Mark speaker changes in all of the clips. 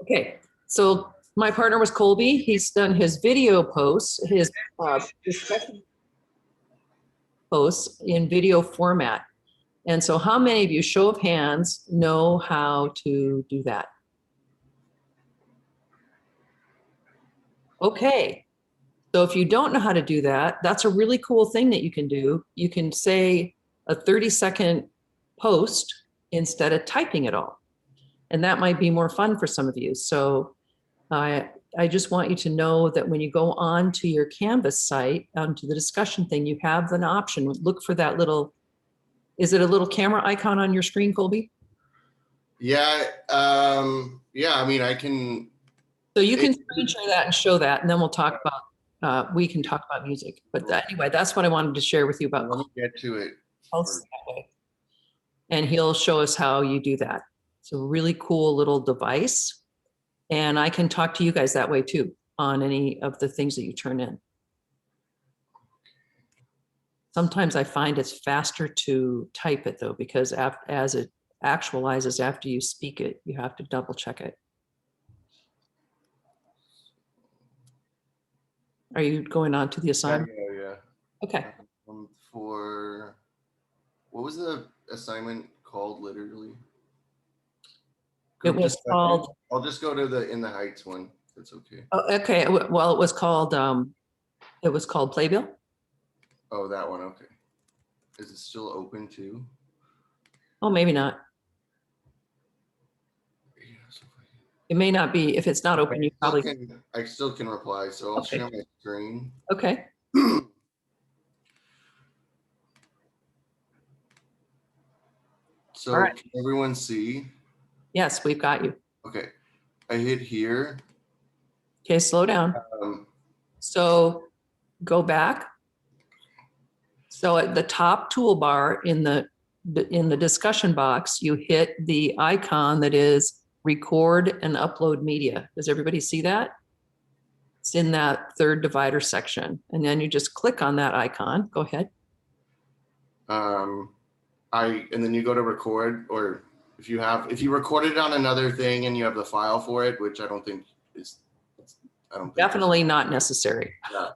Speaker 1: Okay, so my partner was Colby. He's done his video posts, his discussion posts in video format. And so how many of you, show of hands, know how to do that? Okay, so if you don't know how to do that, that's a really cool thing that you can do. You can say a 30-second post instead of typing it all. And that might be more fun for some of you. So I just want you to know that when you go on to your Canvas site, to the discussion thing, you have an option. Look for that little, is it a little camera icon on your screen, Colby?
Speaker 2: Yeah, yeah, I mean, I can.
Speaker 1: So you can screen share that and show that, and then we'll talk about, we can talk about music. But anyway, that's what I wanted to share with you about.
Speaker 2: Let me get to it.
Speaker 1: And he'll show us how you do that. It's a really cool little device. And I can talk to you guys that way too, on any of the things that you turn in. Sometimes I find it's faster to type it though, because as it actualizes after you speak it, you have to double check it. Are you going on to the assignment?
Speaker 2: Yeah.
Speaker 1: Okay.
Speaker 2: For, what was the assignment called literally?
Speaker 1: It was called,
Speaker 2: I'll just go to the In the Heights one. That's okay.
Speaker 1: Oh, okay. Well, it was called Playbill.
Speaker 2: Oh, that one. Okay. Is it still open too?
Speaker 1: Oh, maybe not. It may not be. If it's not open, you probably
Speaker 2: can. I still can reply. So I'll share my screen.
Speaker 1: Okay.
Speaker 2: So right. Can everyone see?
Speaker 1: Yes, we've got you.
Speaker 2: Okay. I hit here.
Speaker 1: Okay, slow down. So go back. So at the top toolbar in the discussion box, you hit the icon that is record and upload media. Does everybody see that? It's in that third divider section. And then you just click on that icon. Go ahead.
Speaker 2: And then you go to record, or if you recorded it on another thing and you have the file for it, which I don't think is,
Speaker 1: definitely not necessary.
Speaker 2: Yeah.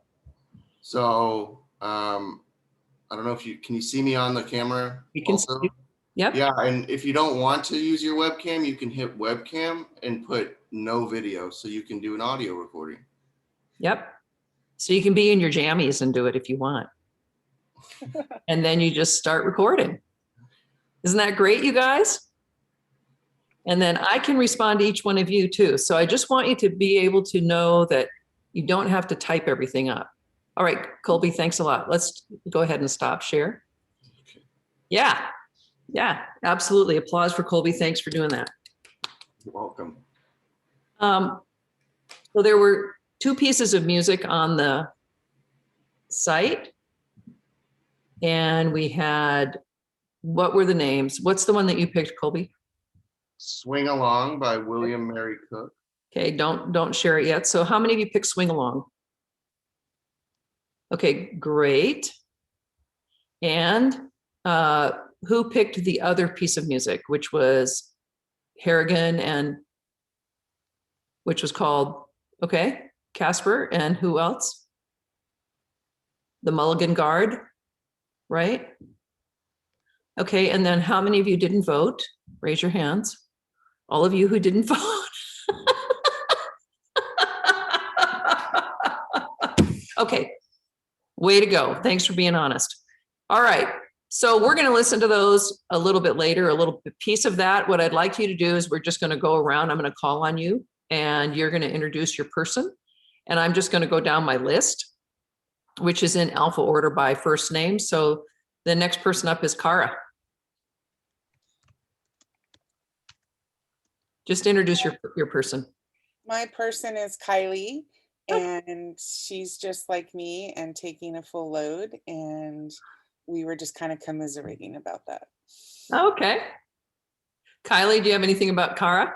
Speaker 2: So, I don't know if can you see me on the camera?
Speaker 1: You can
Speaker 2: also?
Speaker 1: See. Yep.
Speaker 2: Yeah, and if you don't want to use your webcam, you can hit webcam and put no video, so you can do an audio recording.
Speaker 1: Yep. So you can be in your jammies and do it if you want. And then you just start recording. Isn't that great, you guys? And then I can respond to each one of you too. So I just want you to be able to know that you don't have to type everything up. All right, Colby, thanks a lot. Let's go ahead and stop share.
Speaker 2: Okay.
Speaker 1: Yeah, absolutely. Applause for Colby. Thanks for doing that.
Speaker 2: You're welcome.
Speaker 1: So there were 2 pieces of music on the site. And we had, what were the names? What's the one that you picked, Colby?
Speaker 2: Swing Along by William Mary Cook.
Speaker 1: Okay, don't share it yet. So how many of you picked Swing Along? Okay, great. And who picked the other piece of music, which was Harrigan and which was called, okay, Casper, and who else? The Mulligan Guard, right? Okay, and then how many of you didn't vote? Raise your hands. All of you who didn't vote. Okay, way to go. Thanks for being honest. All right, so we're gonna listen to those a little bit later, a little piece of that. What I'd like you to do is we're just gonna go around, I'm gonna call on you and you're gonna introduce your person. And I'm just gonna go down my list, which is in alpha order by first name. So the next person up is Cara. Just introduce your person.
Speaker 3: My person is Kylie, and she's just like me and taking a full load, and we were just kind of commiserating about that.
Speaker 1: Okay. Kylie, do you have anything about Cara?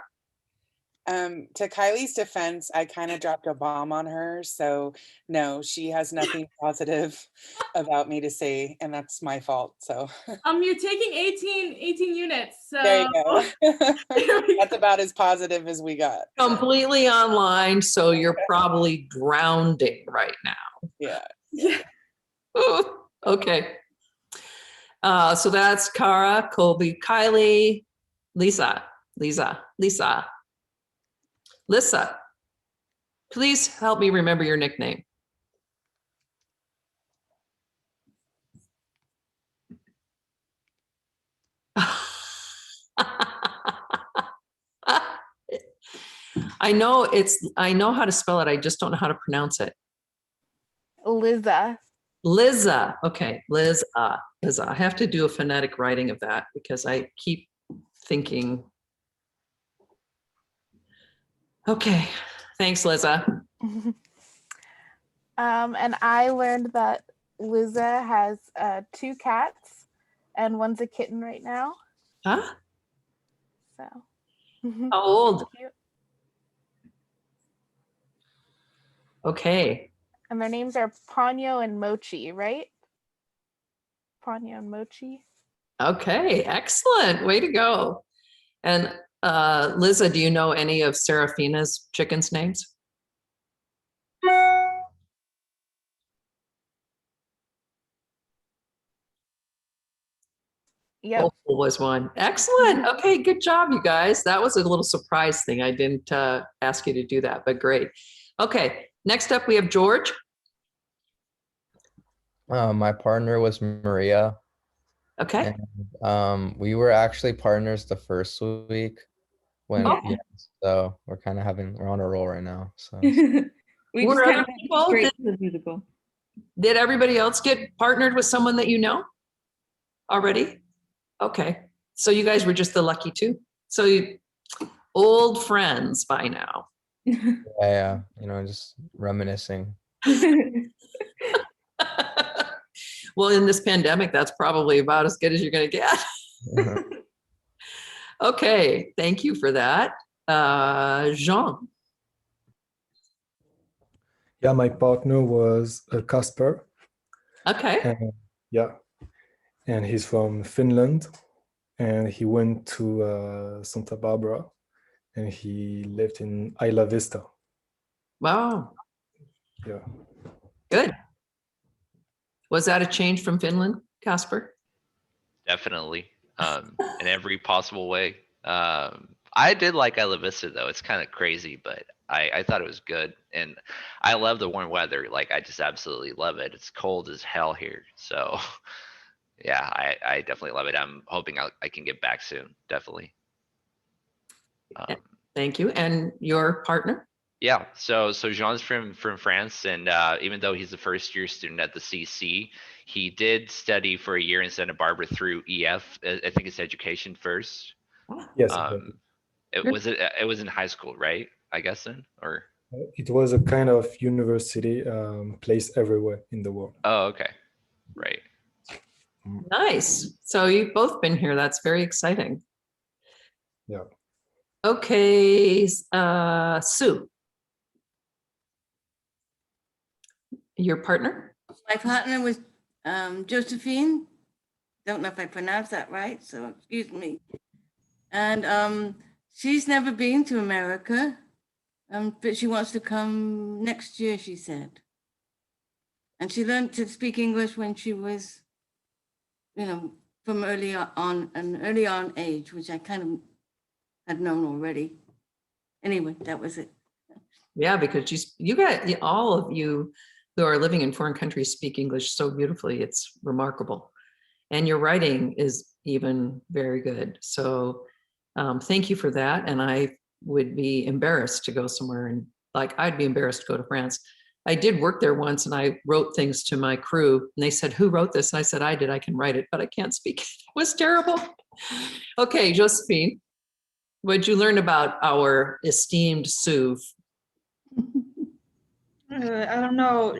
Speaker 3: To Kylie's defense, I kind of dropped a bomb on her. So no, she has nothing positive about me to say, and that's my fault. So
Speaker 4: You're taking 18 units. So
Speaker 3: there you go.
Speaker 4: There we
Speaker 3: That's
Speaker 4: go.
Speaker 3: about as positive as we got.
Speaker 1: Completely online, so you're probably drowning right now.
Speaker 3: Yeah.
Speaker 4: Yeah.
Speaker 1: Ooh, okay. So that's Cara, Colby, Kylie, Lisa. Lissa, please help me remember your nickname. I know how to spell it. I just don't know how to pronounce it.
Speaker 5: Liza.
Speaker 1: Liza. Okay, Liza. I have to do a phonetic writing of that because I keep thinking. Okay, thanks, Liza.
Speaker 5: And I learned that Liza has 2 cats and one's a kitten right now.
Speaker 1: Huh?
Speaker 5: So.
Speaker 1: How old?
Speaker 5: Cute.
Speaker 1: Okay.
Speaker 5: And their names are Ponyo and Mochi, right? Ponyo and Mochi.
Speaker 1: Okay, excellent. Way to go. And Liza, do you know any of Serafina's chickens' names?
Speaker 5: Yep.
Speaker 1: Opal was one. Excellent. Okay, good job, you guys. That was a little surprise thing. I didn't ask you to do that, but great. Okay, next up we have George.
Speaker 6: My partner was Maria.
Speaker 1: Okay.
Speaker 6: And we were actually partners the first week when
Speaker 1: Oh.
Speaker 6: yeah, so we're on a roll right now. So
Speaker 7: We
Speaker 1: Were
Speaker 7: just kind
Speaker 1: other
Speaker 7: of
Speaker 1: people-
Speaker 7: went straight to the musical.
Speaker 1: Did everybody else get partnered with someone that you know already? Okay, so you guys were just the lucky two. So you old friends by now.
Speaker 6: yeah, just reminiscing.
Speaker 1: Well, in this pandemic, that's probably about as good as you're going to get.
Speaker 6: Mhm.
Speaker 1: Okay, thank you for that. Jean.
Speaker 8: Yeah, my partner was Casper.
Speaker 1: Okay.
Speaker 8: And, yeah, and he's from Finland, and he went to Santa Barbara, and he lived in Isla Vista.
Speaker 1: Wow.
Speaker 8: Yeah.
Speaker 1: Good. Was that a change from Finland, Casper?
Speaker 9: Definitely, in every possible way. I did like Isla Vista though. It's kind of crazy, but I thought it was good, and I love the warm weather. Like I just absolutely love it. It's cold as hell here, so yeah, I definitely love it. I'm hoping I can get back soon. Definitely.
Speaker 1: Thank you. And your partner?
Speaker 9: Yeah, so Jean's from France, and even though he's a first year student at the CC, he did study for a year in Santa Barbara through EF. I think it's education first.
Speaker 8: Yes. Exactly.
Speaker 9: It was in high school, right? I guess then, or
Speaker 8: It was a kind of university place everywhere in the world.
Speaker 9: oh, okay, right.
Speaker 1: Nice. So you've both been here. That's very exciting.
Speaker 8: Yeah.
Speaker 1: Okay, Sue. Your partner?
Speaker 7: My partner was Josephine. Don't know if I pronounced that right, so excuse me. And she's never been to America, but she wants to come next year, she said. And she learned to speak English when she was, from an early on age, which I kind of had known already. Anyway, that was it.
Speaker 1: Yeah, because you got all of you who are living in foreign countries speak English so beautifully. It's remarkable. And your writing is even very good. So thank you for that. And I would be embarrassed to go somewhere, and I'd be embarrassed to go to France. I did work there once, and I wrote things to my crew, and they said, "Who wrote this?" And I said, "I did. I can write it, but I can't speak it." It was terrible. Okay, Josephine, what'd you learn about our esteemed Sue?
Speaker 10: I don't know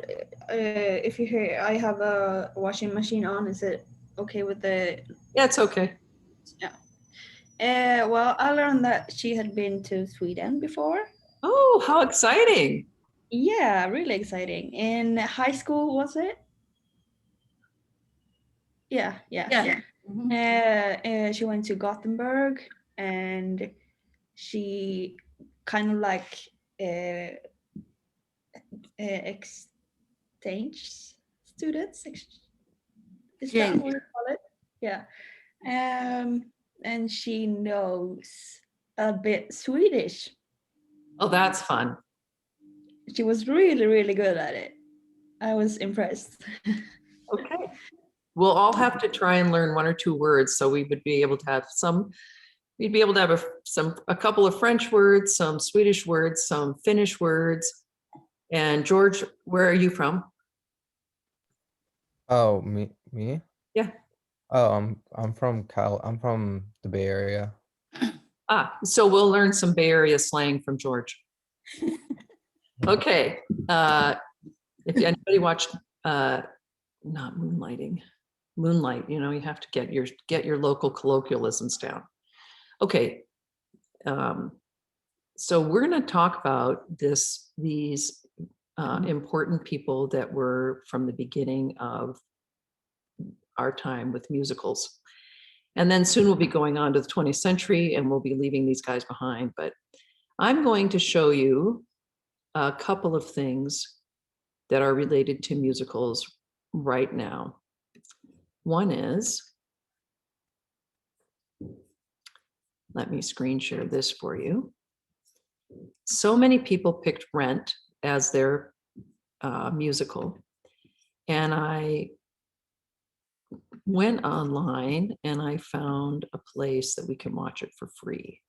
Speaker 10: if you hear. I have a washing machine on. Is it okay with the?
Speaker 1: Yeah, it's okay.
Speaker 10: Yeah. Well, I learned that she had been to Sweden before.
Speaker 1: Oh, how exciting.
Speaker 10: Yeah, really exciting. In high school, was it? Yeah.
Speaker 7: Mhm.
Speaker 10: She went to Gothenburg, and she kind of like exchange students. Is that what you call it? Yeah. And she knows a bit Swedish.
Speaker 1: Oh, that's fun.
Speaker 10: She was really, really good at it. I was impressed.
Speaker 1: Okay. We'll all have to try and learn 1 or 2 words, so we would be able to have some, we'd be able to have a couple of French words, some Swedish words, some Finnish words. And George, where are you from?
Speaker 6: Oh, me?
Speaker 1: Yeah.
Speaker 6: Oh, I'm from the Bay Area.
Speaker 1: So we'll learn some Bay Area slang from George. Okay. If anybody watched not Moonlighting, Moonlight, you know, you have to get your local colloquialisms down. Okay. So we're going to talk about these important people that were from the beginning of our time with musicals. And then soon we'll be going on to the 20th century and we'll be leaving these guys behind. But I'm going to show you a couple of things that are related to musicals right now. One is, let me screen share this for you. So many people picked Rent as their musical. And I went online and I found a place that we can watch it for free.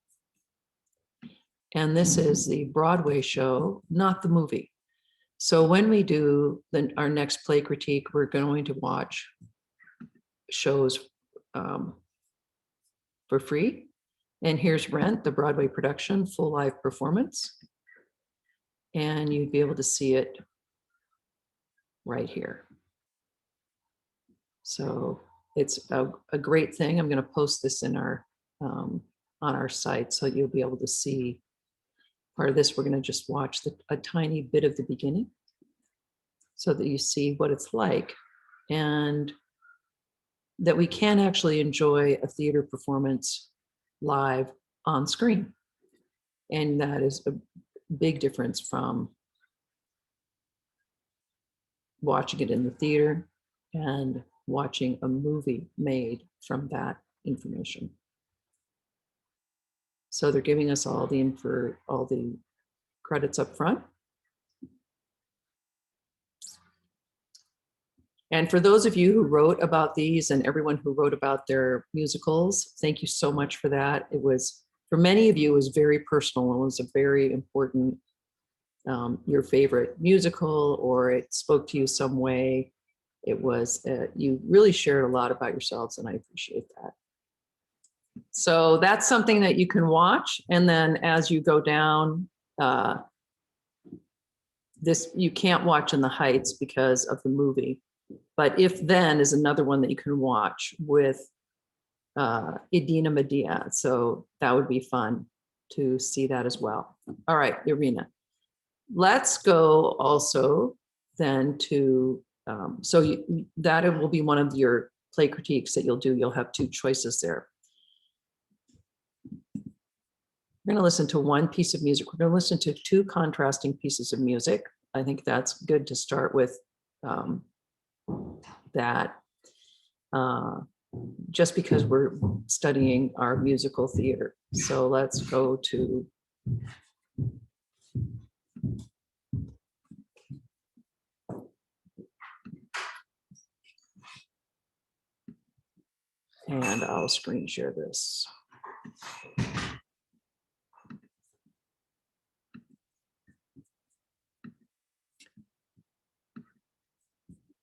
Speaker 1: And this is the Broadway show, not the movie. So when we do our next play critique, we're going to watch shows for free. And here's Rent, the Broadway production, full live performance. And you'd be able to see it right here. So it's a great thing. I'm going to post this in our on our site, so you'll be able to see part of this. We're going to just watch a tiny bit of the beginning so that you see what it's like, and that we can actually enjoy a theater performance live on screen. And that is a big difference from watching it in the theater and watching a movie made from that information. So they're giving us all the credits up front. And for those of you who wrote about these and everyone who wrote about their musicals, thank you so much for that. It was, for many of you, it was very personal. It was a very important, your favorite musical, or it spoke to you some way. It was, you really shared a lot about yourselves, and I appreciate that. So that's something that you can watch. And then as you go down, this you can't watch in the Heights because of the movie. But If Then is another one that you can watch with Idina Medea. So that would be fun to see that as well. All right, Irina. Let's go also then to, that will be one of your play critiques that you'll do. You'll have 2 choices there. We're going to listen to one piece of music. We're going to listen to 2 contrasting pieces of music. I think that's good to start with that, just because we're studying our musical theater. So let's go to and I'll screen share this.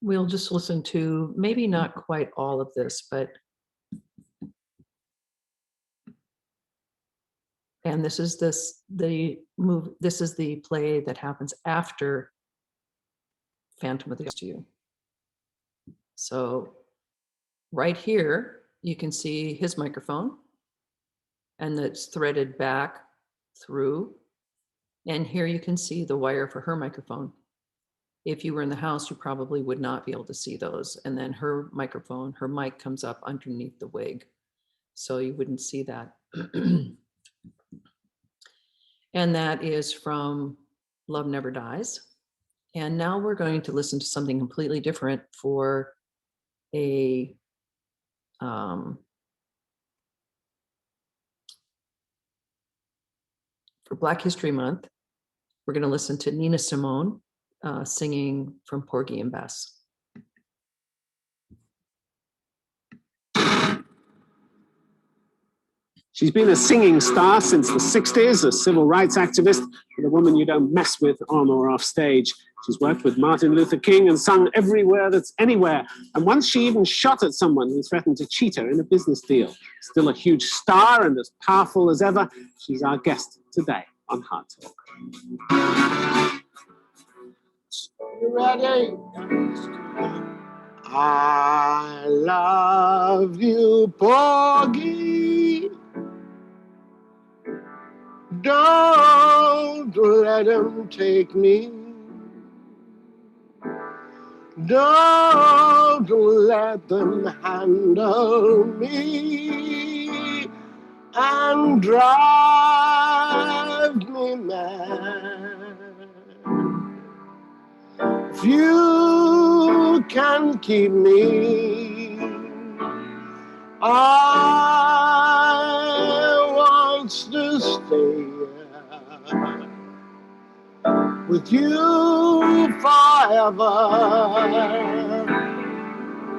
Speaker 1: We'll just listen to maybe not quite all of this, but and this is the play that happens after Phantom of the Opera to you. So right here, you can see his microphone. and that's threaded back through. And here you can see the wire for her microphone. If you were in the house, you probably would not be able to see those. And then her microphone, her mic comes up underneath the wig. So you wouldn't see that. And that is from Love Never Dies. And now we're going to listen to something completely different for a for Black History Month. We're going to listen to Nina Simone singing from Porgy and Bess.
Speaker 11: She's been a singing star since the 60s, a civil rights activist, and a woman you don't mess with on or off stage. She's worked with Martin Luther King and sung everywhere that's anywhere. And once she even shot at someone who threatened to cheat her in a business deal. Still a huge star and as powerful as ever, she's our guest today on Hard Talk. You ready? I love you, Porgy. Don't let him take me. Don't let them handle me and drive me mad. If you can keep me, I want to stay with you forever.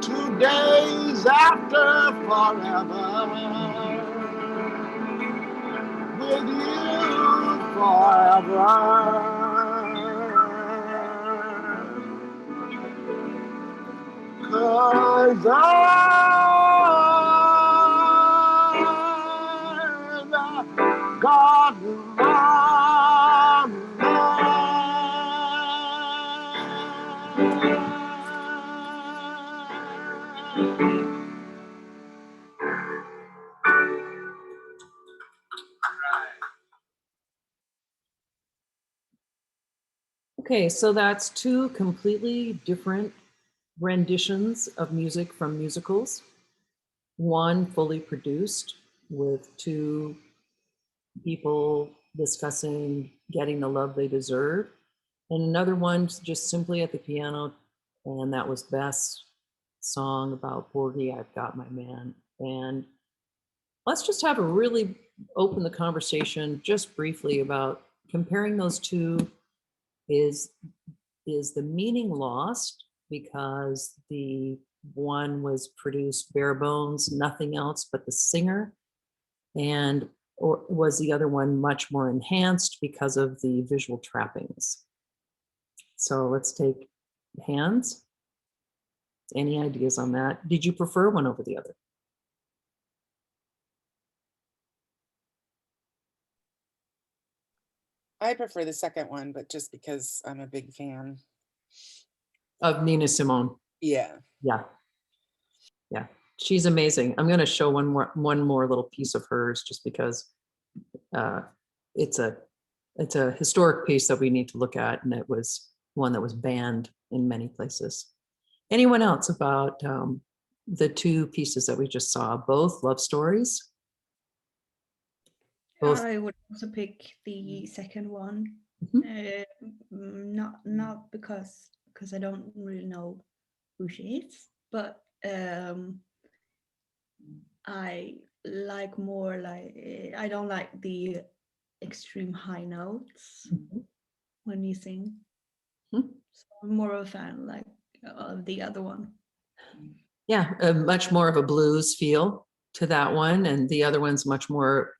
Speaker 11: 2 days after forever. With you forever. 'Cause I've got my
Speaker 1: Okay, so that's two completely different renditions of music from musicals. One fully produced with two people discussing getting the love they deserve, and another one just simply at the piano, and that was Beth's song about Porgy, I've Got My Man. And let's just have a really open the conversation just briefly about comparing those two. Is the meaning lost because the one was produced bare bones, nothing else but the singer, and or was the other one much more enhanced because of the visual trappings? So let's take hands. Any ideas on that? Did you prefer one over the other?
Speaker 3: I prefer the second one, but just because I'm a big fan.
Speaker 1: Of Nina Simone.
Speaker 3: Yeah.
Speaker 1: Yeah. Yeah. She's amazing. I'm going to show one more little piece of hers just because it's a historic piece that we need to look at, and it was one that was banned in many places. Anyone else about the two pieces that we just saw? Both love stories? Both.
Speaker 10: I would also pick the second one. Not because I don't really know who she is, but I like more like, I don't like the extreme high notes when you sing. So I'm more of a fan like of the other one.
Speaker 1: Yeah, much more of a blues feel to that one, and the other one's much more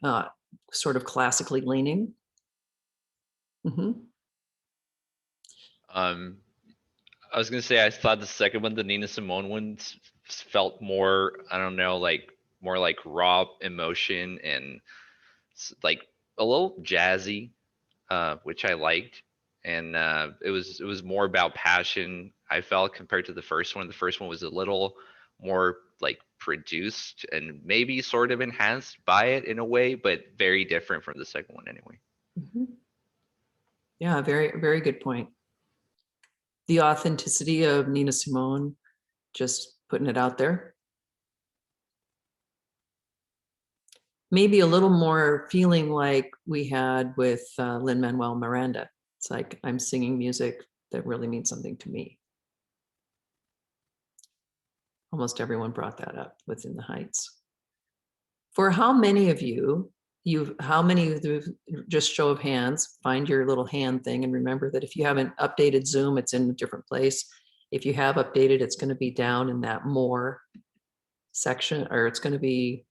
Speaker 1: sort of classically leaning.
Speaker 9: I was gonna say I thought the second one, the Nina Simone one, felt more, I don't know, like more like raw emotion and like a little jazzy, which I liked, and it was more about passion, I felt, compared to the first one. The first one was a little more like produced and maybe sort of enhanced by it in a way, but very different from the second one anyway.
Speaker 1: Yeah, very, very good point. The authenticity of Nina Simone, just putting it out there. Maybe a little more feeling like we had with Lin-Manuel Miranda. It's like I'm singing music that really means something to me. Almost everyone brought that up within the Heights. For how many of you, just show of hands, find your little hand thing and remember that if you haven't updated Zoom, it's in a different place. If you have updated, it's going to be down in that more section, or it's going to be,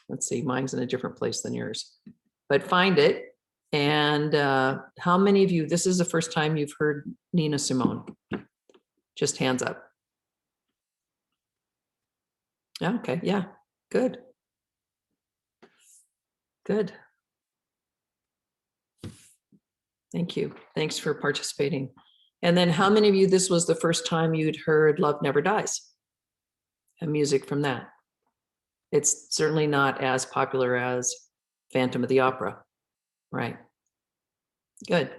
Speaker 1: let's see, mine's in a different place than yours, but find it. And how many of you, this is the first time you've heard Nina Simone? Just hands up. Yeah, okay, yeah, good. Good. Thank you. Thanks for participating. And then how many of you, this was the first time you'd heard Love Never Dies and music from that? It's certainly not as popular as Phantom of the Opera, right? Good.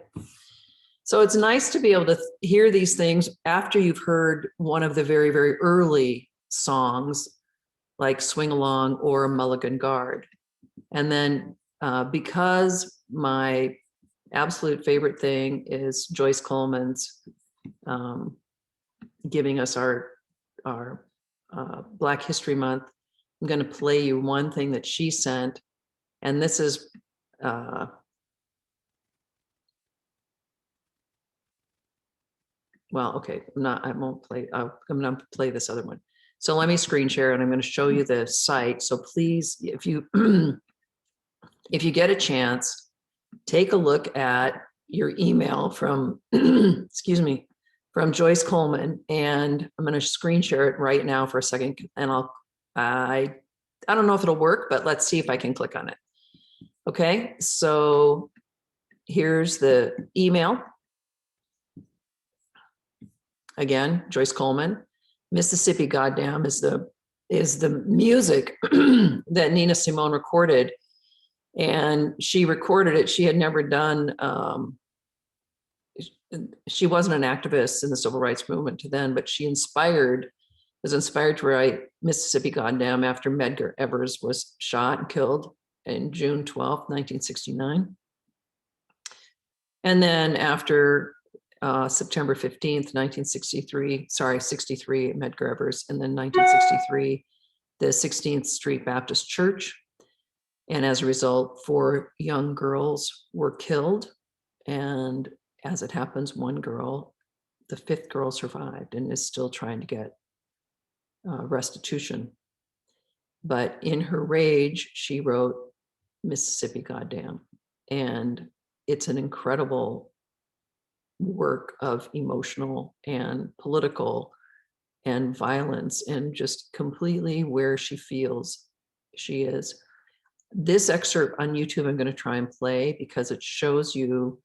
Speaker 1: So it's nice to be able to hear these things after you've heard one of the very, very early songs like Swing Along or Mulligan Guard. And then because my absolute favorite thing is Joyce Coleman's giving us our Black History Month, I'm going to play you one thing that she sent. And this is, well, okay, I won't play, I'm going to play this other one. So let me screen share and I'm going to show you the site. So please, if you get a chance, take a look at your email from, excuse me, from Joyce Coleman. And I'm going to screen share it right now for a second. And I don't know if it'll work, but let's see if I can click on it. Okay, so here's the email. Again, Joyce Coleman. Mississippi Goddamn is the music that Nina Simone recorded. And she recorded it. She had never done, she wasn't an activist in the civil rights movement to then, but she was inspired to write Mississippi Goddamn after Medgar Evers was shot and killed in June 12th, 1969. And then after September 15th, 63, Medgar Evers, and then 1963, the 16th Street Baptist Church. And as a result, 4 young girls were killed. And as it happens, one girl, the 5th girl, survived and is still trying to get restitution. But in her rage, she wrote Mississippi Goddamn. And it's an incredible work of emotional and political and violence and just completely where she feels she is. This excerpt on YouTube I'm going to try and play because it shows you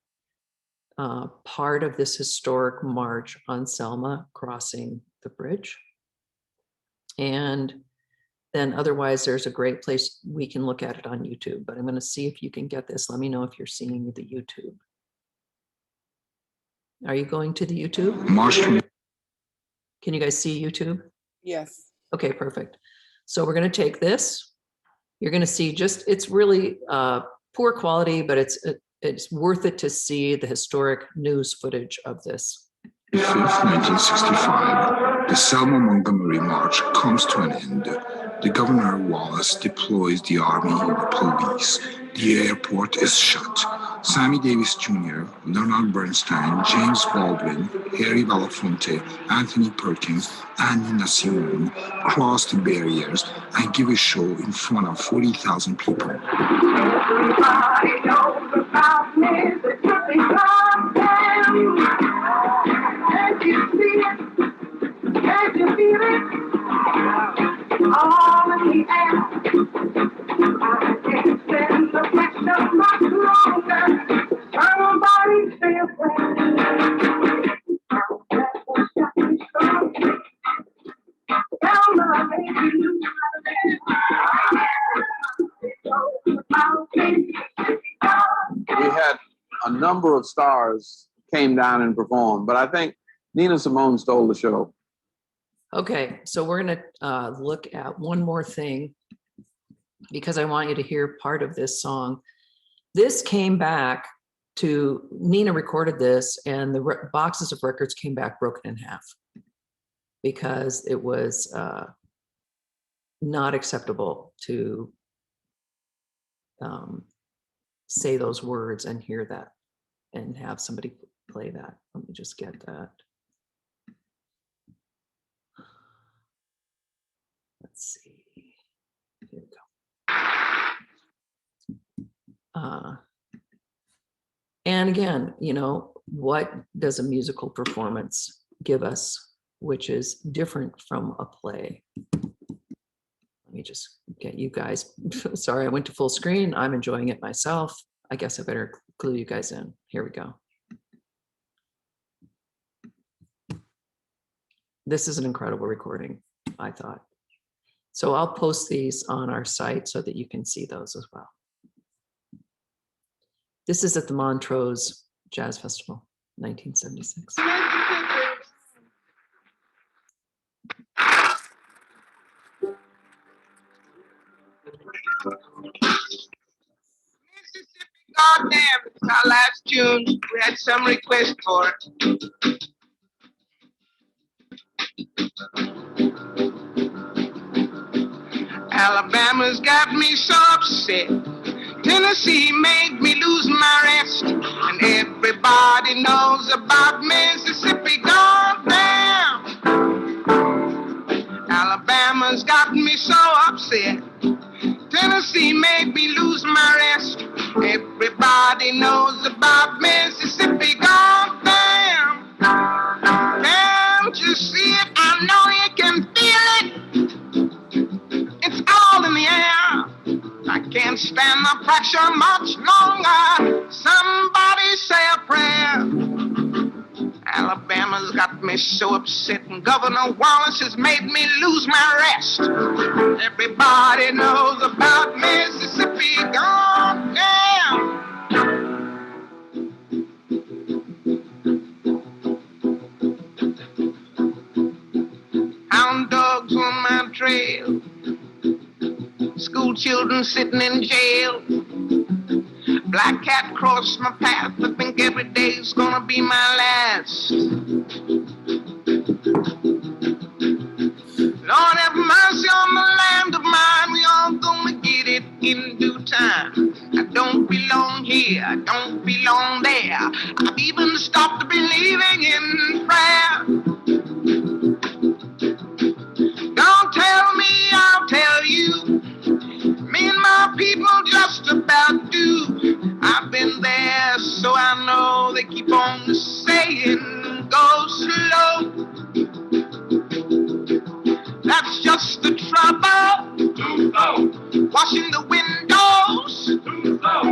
Speaker 1: part of this historic march on Selma crossing the bridge. And then otherwise there's a great place we can look at it on YouTube, but I'm going to see if you can get this. Let me know if you're seeing the YouTube. Are you going to the YouTube? Can you guys see YouTube?
Speaker 3: Yes.
Speaker 1: Okay, perfect. So we're going to take this. You're going to see it's really poor quality, but it's worth it to see the historic news footage of this.
Speaker 12: 5th, 1965, the Selma Montgomery March comes to an end. The Governor Wallace deploys the army and the police. The airport is shut. Sammy Davis Jr., Leonard Bernstein, James Baldwin, Harry Belafonte, Anthony Perkins, and Nina Simone cross the barriers and give a show in front of 40,000 people. Everybody knows about Mississippi Goddamn. Can't you see it? Can't you feel it? All in the air. I can't stand the pressure much longer. Somebody say a prayer. Tell me
Speaker 13: had a number of stars came down and performed, but I think Nina Simone stole the show.
Speaker 1: Okay, so we're gonna look at one more thing because I want you to hear part of this song. This came back to, Nina recorded this and the boxes of records came back broken in half because it was not acceptable to say those words and hear that and have somebody play that. Let me just get that. Let's see. Here we go. And again, you know, what does a musical performance give us, which is different from a play? Let me just get you guys, sorry, I went to full screen. I'm enjoying it myself. I guess I better clue you guys in. Here we go. This is an incredible recording, I thought. So I'll post these on our site so that you can see those as well. This is at the Montrose Jazz Festival, 1976.
Speaker 14: Goddamn, it's our last tune. We had some request for it. Alabama's got me so upset. Tennessee made me lose my rest. And everybody knows about Mississippi. Goddamn. Alabama's got me so upset. Tennessee made me lose my rest. Everybody knows about Mississippi. Goddamn. Can't you see it? I know you can feel it. It's all in the air. I can't stand the pressure much longer. Somebody say a prayer. Alabama's got me so upset, and Governor Wallace has made me lose my rest. Everybody knows about Mississippi. Goddamn. Hound dogs on my trail. School children sitting in jail. Black cat crossed my path. I think every day's gonna be my last. Lord have mercy on the land of mine. We all gonna get it in due time. I don't belong here. I don't belong there. I've even stopped believing in prayer. Don't tell me, I'll tell you. Me and my people just about do. I've been there, so I know they keep on saying, go slow. That's just the trouble. Too slow. Washing the windows. Too slow.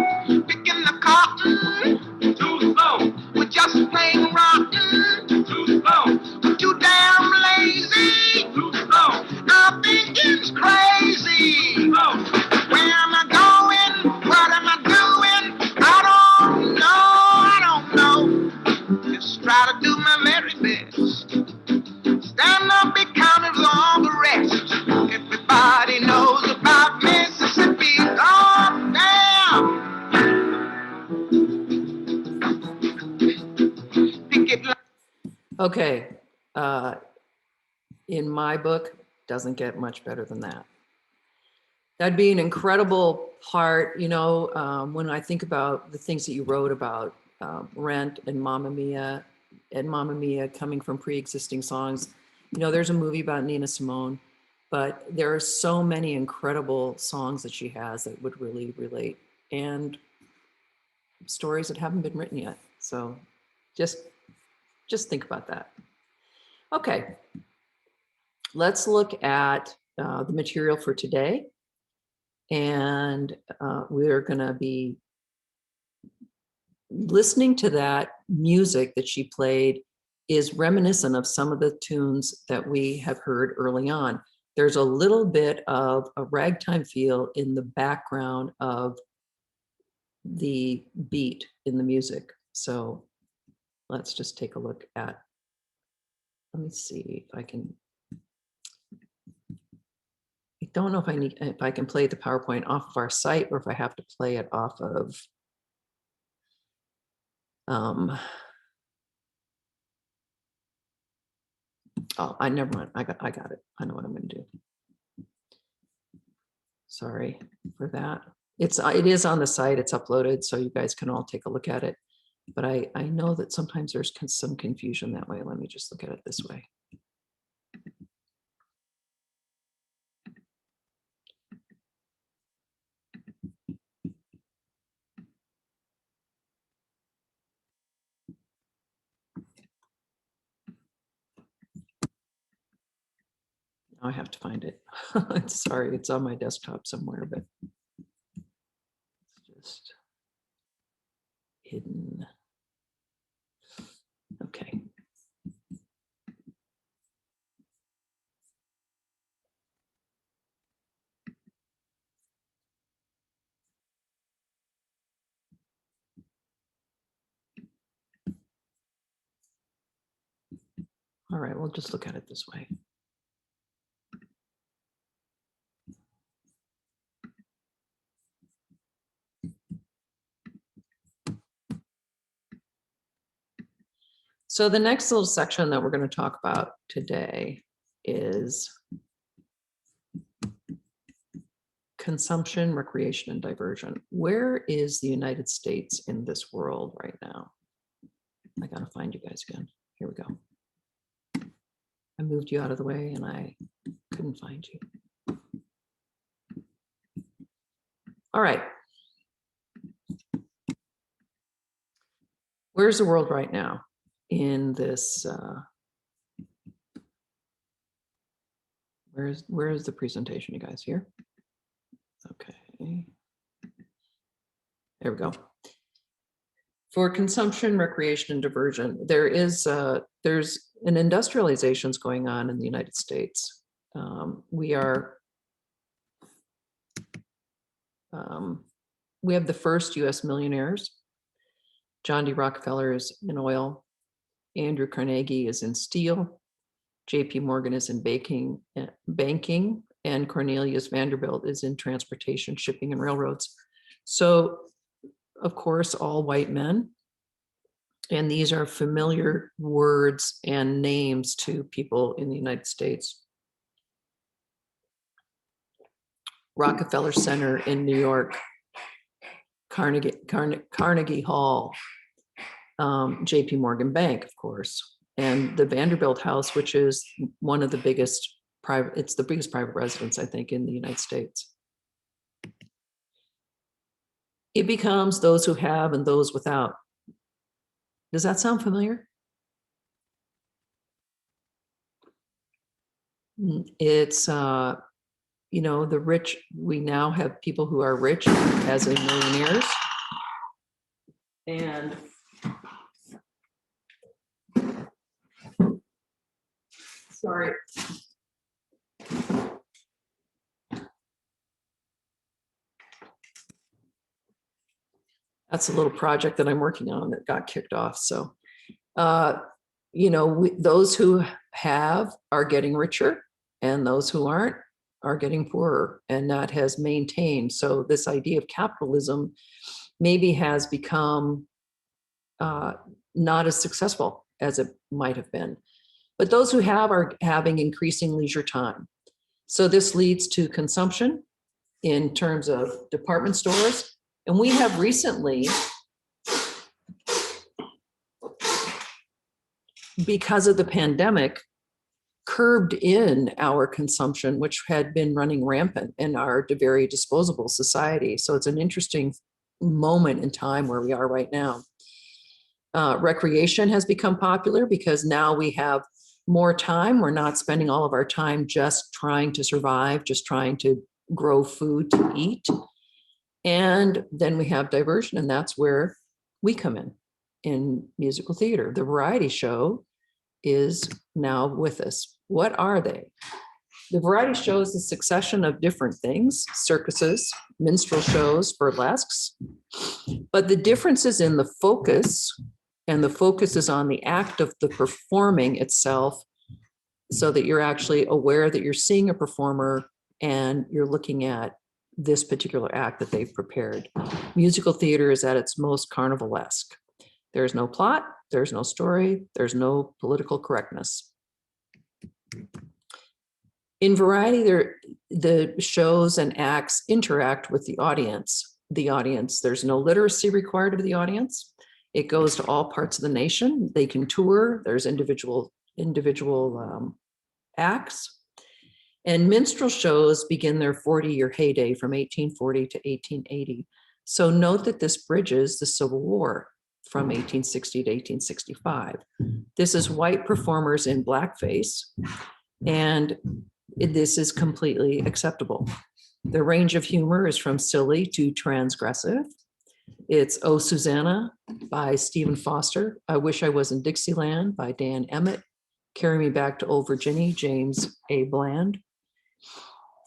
Speaker 14: Picking the cotton. Too slow. We're just plain rotten. Too slow. We're too damn lazy. Too slow. Our thinking's crazy. Too slow. Where am I going? What am I doing? I don't know. Just try to do my very best. Stand up, be counted with all the rest. Everybody knows about Mississippi. Goddamn.
Speaker 1: Okay, in my book, doesn't get much better than that. That'd be an incredible part, you know, when I think about the things that you wrote about Rent and Mamma Mia coming from pre-existing songs. You know, there's a movie about Nina Simone, but there are so many incredible songs that she has that would really relate, and stories that haven't been written yet. So just think about that. Okay, let's look at the material for today. And we're gonna be listening to that music that she played is reminiscent of some of the tunes that we have heard early on. There's a little bit of a ragtime feel in the background of the beat in the music. So let's just take a look at, let me see if I can, I don't know if I can play the PowerPoint off of our site or if I have to play it off of oh, I never mind. I got it. I know what I'm going to do. Sorry for that. It is on the site. It's uploaded, so you guys can all take a look at it. But I know that sometimes there's some confusion that way. Let me just look at it this way. I have to find it. Sorry, it's on my desktop somewhere, but it's just hidden. Okay. All right, we'll just look at it this way. So the next little section that we're going to talk about today is consumption, recreation, and diversion. Where is the United States in this world right now? I got to find you guys again. Here we go. I moved you out of the way and I couldn't find you. All right. Where's the world right now in this? Where's the presentation, you guys here? Okay. There we go. For consumption, recreation, and diversion, there's an industrializations going on in the United States. We have the first U.S. millionaires. John D. Rockefeller is in oil. Andrew Carnegie is in steel. J.P. Morgan is in banking, and Cornelius Vanderbilt is in transportation, shipping, and railroads. So, of course, all white men. And these are familiar words and names to people in the United States. Rockefeller Center in New York, Carnegie Hall, J.P. Morgan Bank, of course, and the Vanderbilt House, which is one of the biggest private, it's the biggest private residence, I think, in the United States. It becomes those who have and those without. Does that sound familiar? It's, you know, the rich, we now have people who are rich as in millionaires. And sorry. That's a little project that I'm working on that got kicked off. So, you know, those who have are getting richer and those who aren't are getting poorer, and that has maintained. So this idea of capitalism maybe has become not as successful as it might have been. But those who have are having increasing leisure time. So this leads to consumption in terms of department stores. And we have recently, because of the pandemic, curbed in our consumption, which had been running rampant in our very disposable society. So it's an interesting moment in time where we are right now. Recreation has become popular because now we have more time. We're not spending all of our time just trying to survive, just trying to grow food to eat. And then we have diversion, and that's where we come in musical theater. The variety show is now with us. What are they? The variety show is a succession of different things: circuses, minstrel shows, burlesques. But the difference is in the focus, and the focus is on the act of the performing itself, so that you're actually aware that you're seeing a performer and you're looking at this particular act that they've prepared. Musical theater is at its most carnivalesque. There's no plot, there's no story, there's no political correctness. In variety, the shows and acts interact with the audience. There's no literacy required of the audience. It goes to all parts of the nation. They can tour. There's individual acts. And minstrel shows begin their 40-year heyday from 1840 to 1880. So note that this bridges the Civil War from 1860 to 1865. This is white performers in blackface, and this is completely acceptable. The range of humor is from silly to transgressive. It's Oh, Susanna by Stephen Foster, I Wish I Was in Dixieland by Dan Emmett, Carry Me Back to Old Virginia, James A. Bland.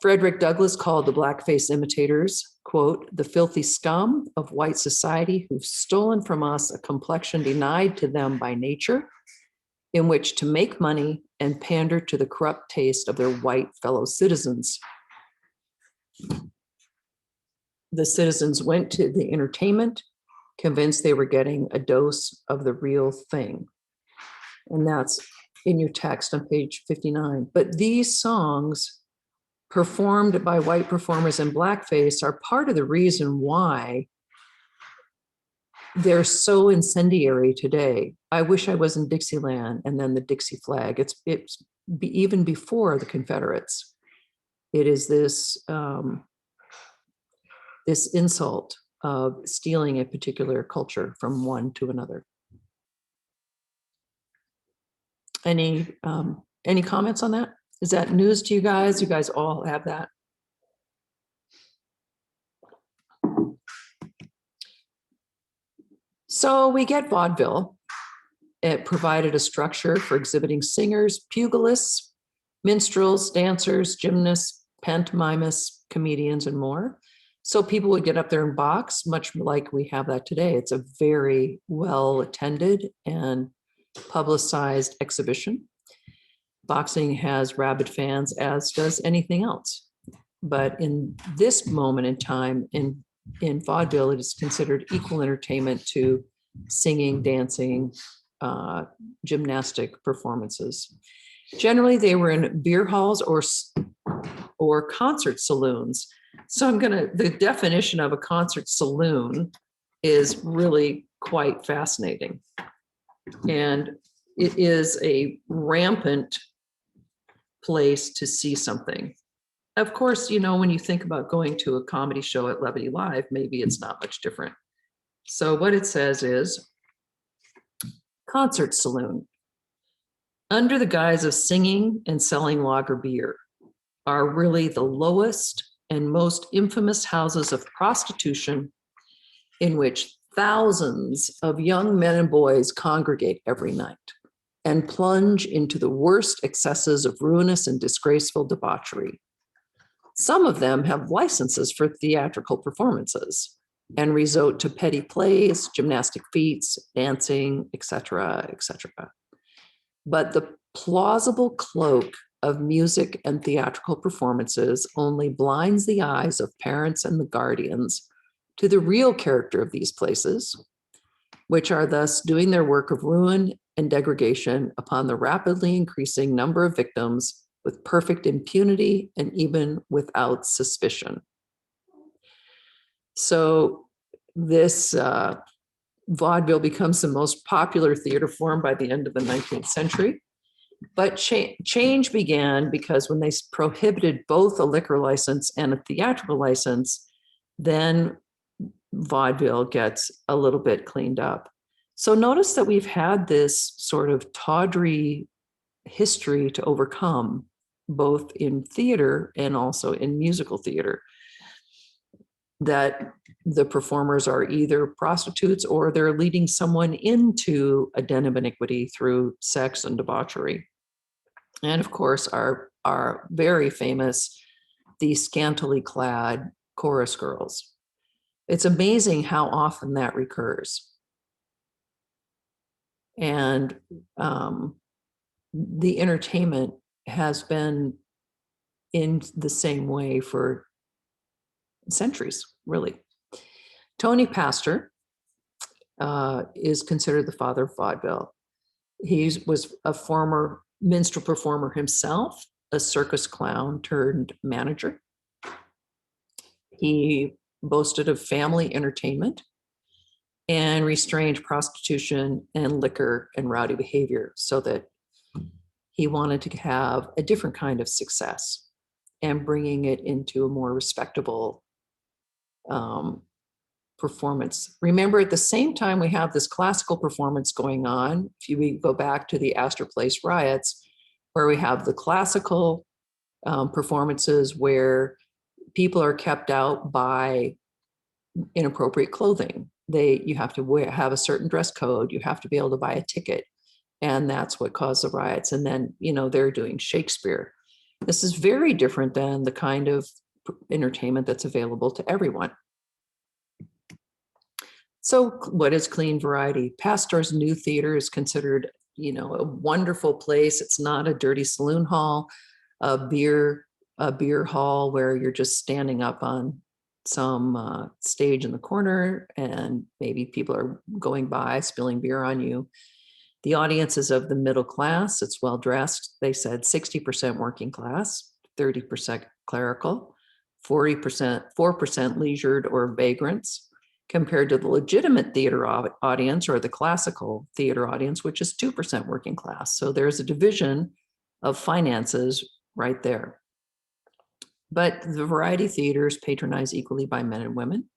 Speaker 1: Frederick Douglass called the blackface imitators, quote, the filthy scum of white society who've stolen from us a complexion denied to them by nature, in which to make money and pander to the corrupt taste of their white fellow citizens. The citizens went to the entertainment, convinced they were getting a dose of the real thing. And that's in your text on page 59. But these songs performed by white performers in blackface are part of the reason why they're so incendiary today. I Wish I Was in Dixieland, and then the Dixie flag. It's even before the Confederates. It is this this insult of stealing a particular culture from one to another. Any comments on that? Is that news to you guys? You guys all have that? So we get vaudeville. It provided a structure for exhibiting singers, pugilists, minstrels, dancers, gymnasts, pantomimists, comedians, and more. So people would get up there and box, much like we have that today. It's a very well attended and publicized exhibition. Boxing has rabid fans, as does anything else. But in this moment in time, in vaudeville, it is considered equal entertainment to singing, dancing, gymnastic performances. Generally, they were in beer halls or concert saloons. So the definition of a concert saloon is really quite fascinating. And it is a rampant place to see something. Of course, you know, when you think about going to a comedy show at Levity Live, maybe it's not much different. So what it says is, concert saloon. Under the guise of singing and selling lager beer are really the lowest and most infamous houses of prostitution in which thousands of young men and boys congregate every night and plunge into the worst excesses of ruinous and disgraceful debauchery. Some of them have licenses for theatrical performances and resort to petty plays, gymnastic feats, dancing, etc., etc. But the plausible cloak of music and theatrical performances only blinds the eyes of parents and the guardians to the real character of these places, which are thus doing their work of ruin and degradation upon the rapidly increasing number of victims with perfect impunity and even without suspicion. So this vaudeville becomes the most popular theater form by the end of the 19th century. But change began because when they prohibited both a liquor license and a theatrical license, then vaudeville gets a little bit cleaned up. So notice that we've had this sort of tawdry history to overcome, both in theater and also in musical theater, that the performers are either prostitutes or they're leading someone into a den of iniquity through sex and debauchery. And of course, our are very famous, the scantily clad chorus girls. It's amazing how often that recurs. And the entertainment has been in the same way for centuries, really. Tony Pastor is considered the father of vaudeville. He was a former minstrel performer himself, a circus clown turned manager. He boasted of family entertainment and restrained prostitution and liquor and rowdy behavior, so that he wanted to have a different kind of success and bringing it into a more respectable performance. Remember, at the same time we have this classical performance going on, if we go back to the Astor Place riots, where we have the classical performances where people are kept out by inappropriate clothing. You have to have a certain dress code, you have to be able to buy a ticket, and that's what caused the riots. And then, they're doing Shakespeare. This is very different than the kind of entertainment that's available to everyone. So what is clean variety? Pastor's New Theater is considered, a wonderful place. It's not a dirty saloon hall, a beer hall where you're just standing up on some stage in the corner and maybe people are going by spilling beer on you. The audience is of the middle class. It's well dressed. They said 60% working class, 30% clerical, 4% leisured or vagrants, compared to the legitimate theater audience or the classical theater audience, which is 2% working class. So there's a division of finances right there. But the variety theaters patronized equally by men and women,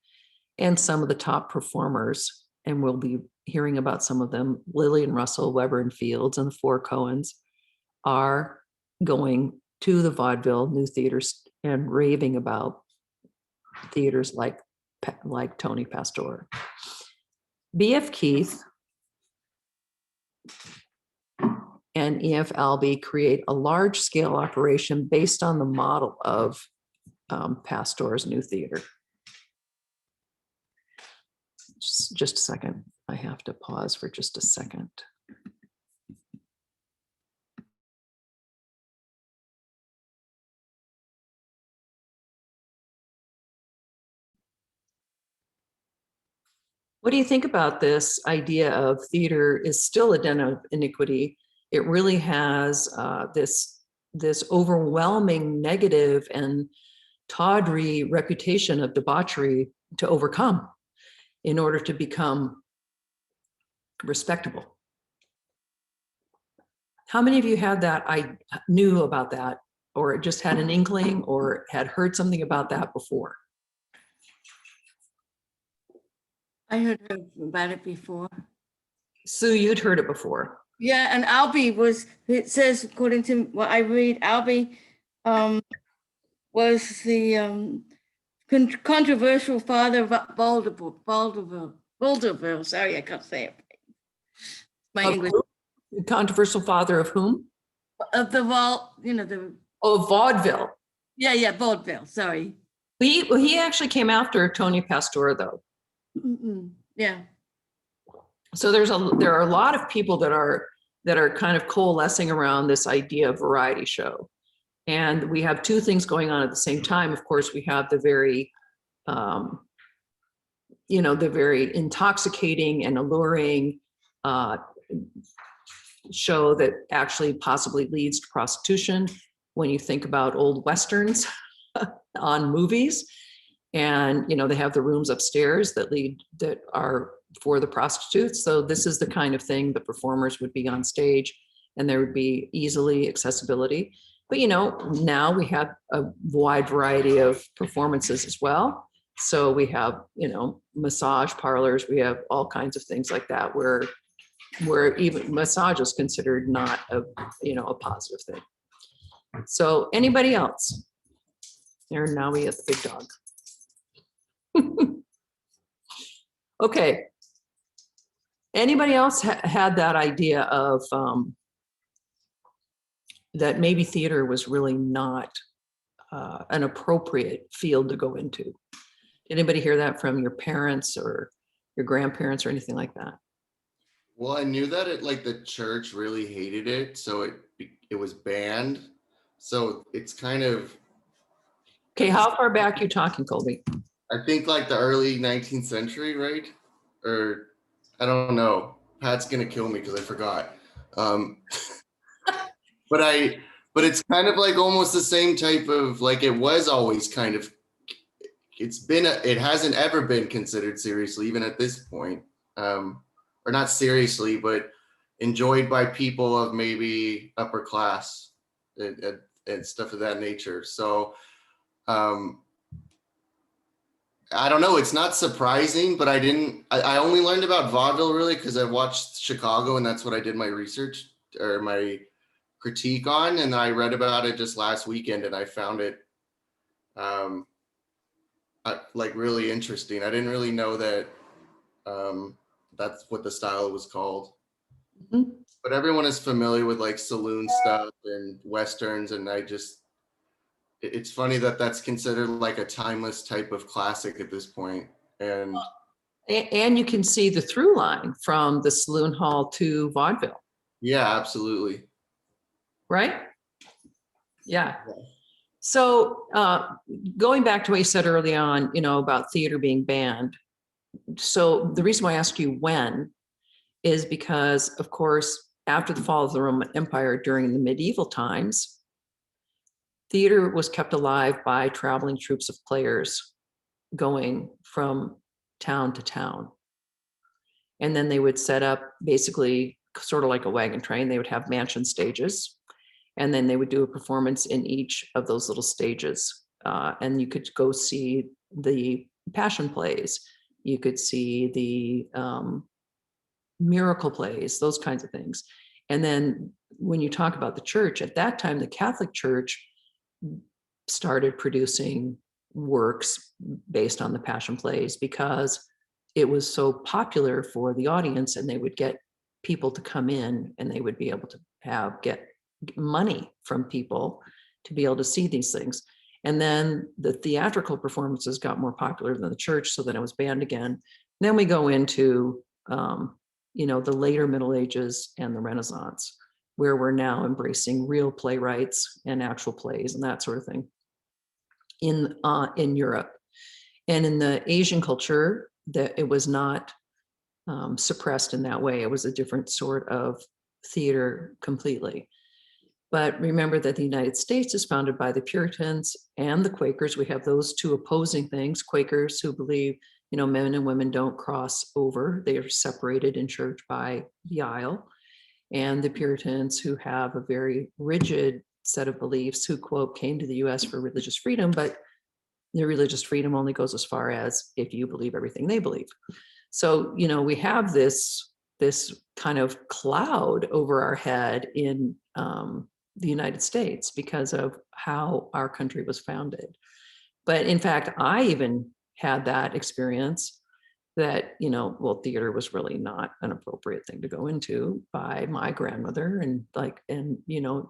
Speaker 1: and some of the top performers, and we'll be hearing about some of them, Lillian Russell, Weber and Fields, and the Four Cohens, are going to the vaudeville new theaters and raving about theaters like Tony Pastor. B.F. Keith and E.F. Albee create a large-scale operation based on the model of Pastor's New Theater. Just a second. I have to pause for just a second. What do you think about this idea of theater is still a den of iniquity? It really has this overwhelming negative and tawdry reputation of debauchery to overcome in order to become respectable. How many of you had that? I knew about that, or just had an inkling, or had heard something about that before?
Speaker 7: I heard about it before.
Speaker 1: Sue, you'd heard it before.
Speaker 7: Yeah, and Albee was, it says, according to what I read, Albee was the controversial father of Vaudeville. Sorry, I can't say it. My English.
Speaker 1: Controversial father of whom?
Speaker 7: Of the the.
Speaker 1: Oh, vaudeville.
Speaker 7: Yeah, vaudeville. Sorry.
Speaker 1: He actually came after Tony Pastor, though.
Speaker 7: Yeah.
Speaker 1: So there are a lot of people that are kind of coalescing around this idea of variety show, and we have two things going on at the same time. Of course, we have the very, the very intoxicating and alluring show that actually possibly leads to prostitution. When you think about old Westerns on movies, and they have the rooms upstairs that are for the prostitutes. So this is the kind of thing the performers would be on stage, and there would be easily accessibility. But now we have a wide variety of performances as well. So we have massage parlors, we have all kinds of things like that where even massage is considered not a positive thing. So anybody else? There, now we have the big dog. Okay. Anybody else had that idea of that maybe theater was really not an appropriate field to go into. Did anybody hear that from your parents or your grandparents or anything like that?
Speaker 2: Well, I knew that the church really hated it, so it was banned. So it's kind of.
Speaker 1: Okay, how far back you talking, Colby?
Speaker 2: I think like the early 19th century, right? Or I don't know. Pat's gonna kill me because I forgot. But it's kind of like almost the same type of, like, it was always kind of. It hasn't ever been considered seriously, even at this point. Or not seriously, but enjoyed by people of maybe upper class and stuff of that nature. So I don't know, it's not surprising, but I only learned about vaudeville really because I watched Chicago, and that's what I did my research or my critique on, and I read about it just last weekend, and I found it like really interesting. I didn't really know that that's what the style was called.
Speaker 1: Mm-hmm.
Speaker 2: But everyone is familiar with like saloon stuff and Westerns, and it's funny that that's considered like a timeless type of classic at this point. And
Speaker 1: you can see the through line from the saloon hall to vaudeville.
Speaker 2: Yeah, absolutely.
Speaker 1: Right? Yeah. So going back to what you said early on, about theater being banned. So the reason why I ask you when is because, of course, after the fall of the Roman Empire during the medieval times, theater was kept alive by traveling troops of players going from town to town. And then they would set up basically sort of like a wagon train. They would have mansion stages, and then they would do a performance in each of those little stages. And you could go see the passion plays. You could see the miracle plays, those kinds of things. And then when you talk about the church, at that time, the Catholic Church started producing works based on the passion plays because it was so popular for the audience, and they would get people to come in, and they would be able to get money from people to be able to see these things. And then the theatrical performances got more popular than the church, so then it was banned again. And then we go into the later Middle Ages and the Renaissance, where we're now embracing real playwrights and actual plays and that sort of thing in Europe. And in the Asian culture, that it was not suppressed in that way. It was a different sort of theater completely. But remember that the United States is founded by the Puritans and the Quakers. We have those two opposing things. Quakers who believe, men and women don't cross over. They are separated in church by the aisle. And the Puritans, who have a very rigid set of beliefs, who, quote, came to the US for religious freedom, but the religious freedom only goes as far as if you believe everything they believe. So, we have this kind of cloud over our head in the United States because of how our country was founded. But in fact, I even had that experience that, theater was really not an appropriate thing to go into by my grandmother. And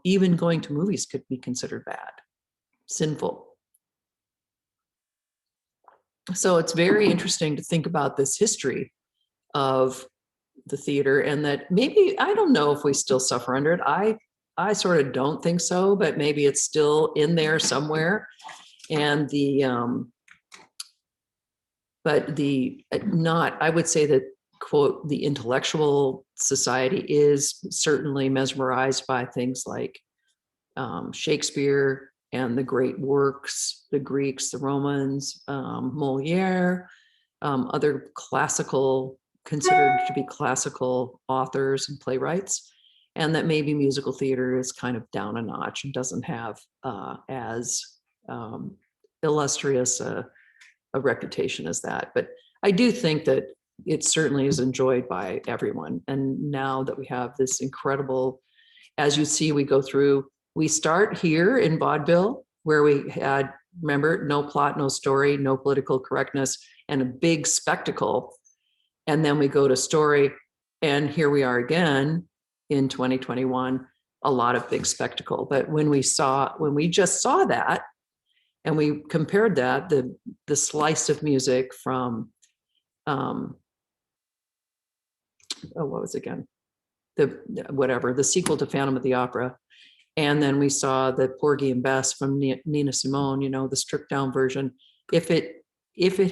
Speaker 1: even going to movies could be considered bad, sinful. So it's very interesting to think about this history of the theater, and that maybe, I don't know if we still suffer under it. I sort of don't think so, but maybe it's still in there somewhere. And I would say that, quote, the intellectual society is certainly mesmerized by things like Shakespeare and the great works, the Greeks, the Romans, Moliere, other considered to be classical authors and playwrights, and that maybe musical theater is kind of down a notch and doesn't have as illustrious a reputation as that. But I do think that it certainly is enjoyed by everyone. And now that we have this incredible, as you see, we start here in vaudeville, where we had, remember, no plot, no story, no political correctness, and a big spectacle. And then we go to story, and here we are again in 2021, a lot of big spectacle. But when we just saw that, and we compared that, the slice of music from, what was it again? The sequel to Phantom of the Opera. And then we saw the Porgy and Bess from Nina Simone, the stripped down version. If it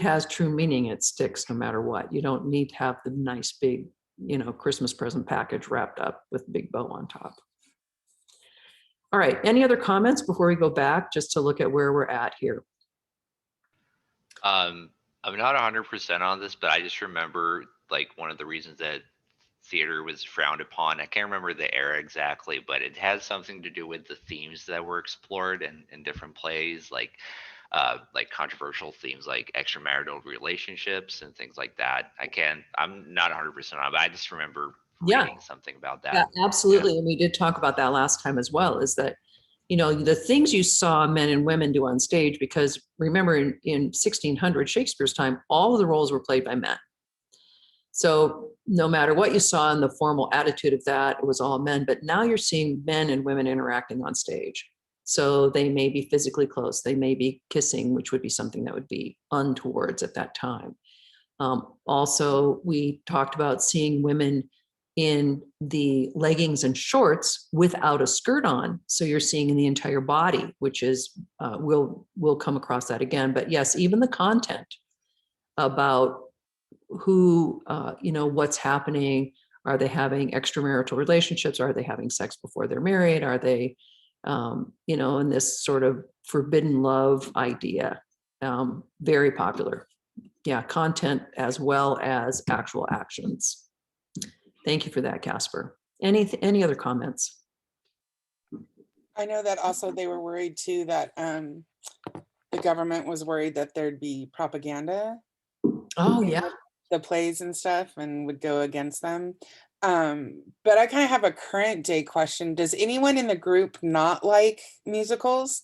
Speaker 1: has true meaning, it sticks no matter what. You don't need to have the nice big, Christmas present package wrapped up with a big bow on top. All right, any other comments before we go back just to look at where we're at here?
Speaker 9: I'm not 100% on this, but I just remember like one of the reasons that theater was frowned upon. I can't remember the era exactly, but it has something to do with the themes that were explored in different plays, like controversial themes like extramarital relationships and things like that. I'm not 100% on, but I just remember reading something about that.
Speaker 1: Yeah, absolutely. And we did talk about that last time as well, is that, the things you saw men and women do on stage, because remember in 1600 Shakespeare's time, all of the roles were played by men. So no matter what you saw in the formal attitude of that, it was all men, but now you're seeing men and women interacting on stage. So they may be physically close, they may be kissing, which would be something that would be untowards at that time. Also, we talked about seeing women in the leggings and shorts without a skirt on. So you're seeing in the entire body, which is, we'll come across that again. But yes, even the content about who, what's happening. Are they having extramarital relationships? Are they having sex before they're married? Are they, in this sort of forbidden love idea? Very popular. Yeah, content as well as actual actions. Thank you for that, Casper. Any other comments?
Speaker 3: I know that also they were worried too that the government was worried that there'd be propaganda.
Speaker 1: Oh yeah.
Speaker 3: The plays and stuff and would go against them. But I kind of have a current day question. Does anyone in the group not like musicals?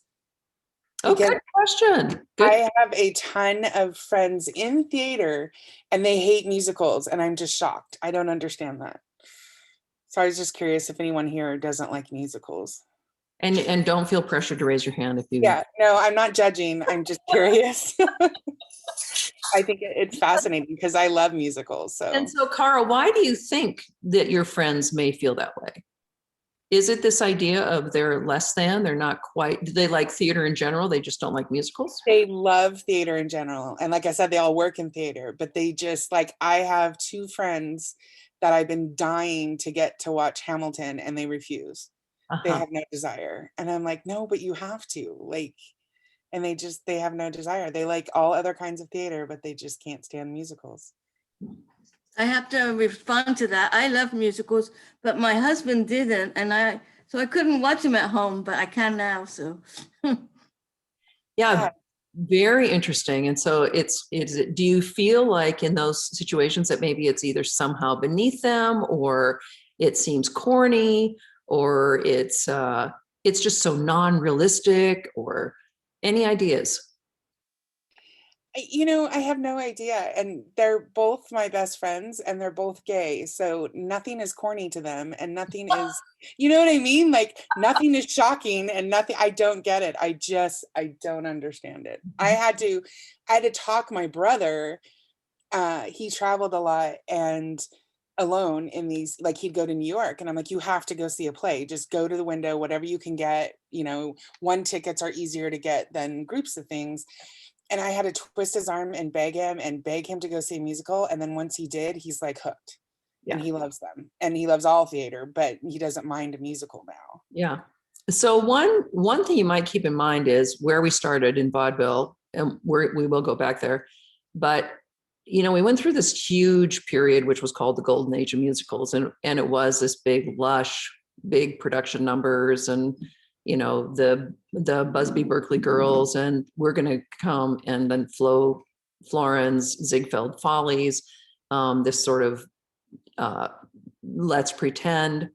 Speaker 1: Oh, good question. Good.
Speaker 3: I have a ton of friends in theater and they hate musicals and I'm just shocked. I don't understand that. So I was just curious if anyone here doesn't like musicals.
Speaker 1: And don't feel pressured to raise your hand if you.
Speaker 3: Yeah, no, I'm not judging. I'm just curious. I think it's fascinating because I love musicals. So.
Speaker 1: And so, Cara, why do you think that your friends may feel that way? Is it this idea of they're less than, they're not quite, do they like theater in general? They just don't like musicals?
Speaker 3: They love theater in general. And like I said, they all work in theater, but they just like, I have two friends that I've been dying to get to watch Hamilton and they refuse. They have no desire. And I'm like, no, but you have to, like, and they have no desire. They like all other kinds of theater, but they just can't stand musicals.
Speaker 7: I have to respond to that. I love musicals, but my husband didn't, and so I couldn't watch them at home, but I can now. So,
Speaker 1: yeah, very interesting. And so, do you feel like in those situations that maybe it's either somehow beneath them, or it seems corny, or it's just so non-realistic, or any ideas?
Speaker 3: I have no idea. And they're both my best friends and they're both gay. So nothing is corny to them and nothing is, you know what I mean? Like nothing is shocking and nothing, I don't get it. I don't understand it. I had to talk my brother. He traveled a lot and alone in these, like he'd go to New York and I'm like, you have to go see a play. Just go to the window, whatever you can get, one tickets are easier to get than groups of things. And I had to twist his arm and beg him to go see a musical. And then once he did, he's like hooked. Yeah. And he loves them. And he loves all theater, but he doesn't mind a musical now.
Speaker 1: Yeah. So one thing you might keep in mind is where we started in vaudeville, and we will go back there. But, we went through this huge period, which was called the golden age of musicals. And it was this big, lush, big production numbers and, the Busby Berkeley Girls, and We're Gonna Come, and then Florence, Ziegfeld Follies, this sort of let's pretend.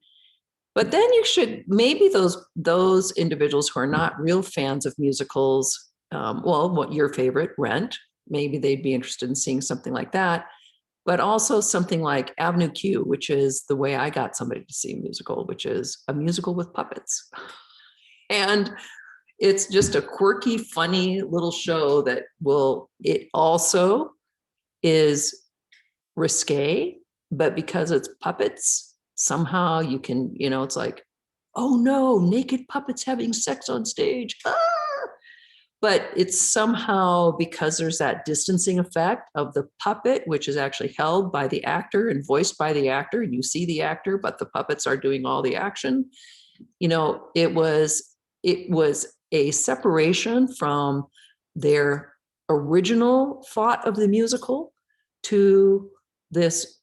Speaker 1: But then you should, maybe those individuals who are not real fans of musicals, what your favorite, Rent, maybe they'd be interested in seeing something like that. but also something like Avenue Q, which is the way I got somebody to see a musical, which is a musical with puppets. And it's just a quirky, funny little show that it also is risque, but because it's puppets, somehow you can, it's like, oh no, naked puppets having sex on stage. Ah! But it's somehow, because there's that distancing effect of the puppet, which is actually held by the actor and voiced by the actor, and you see the actor, but the puppets are doing all the action. It was a separation from their original thought of the musical to this,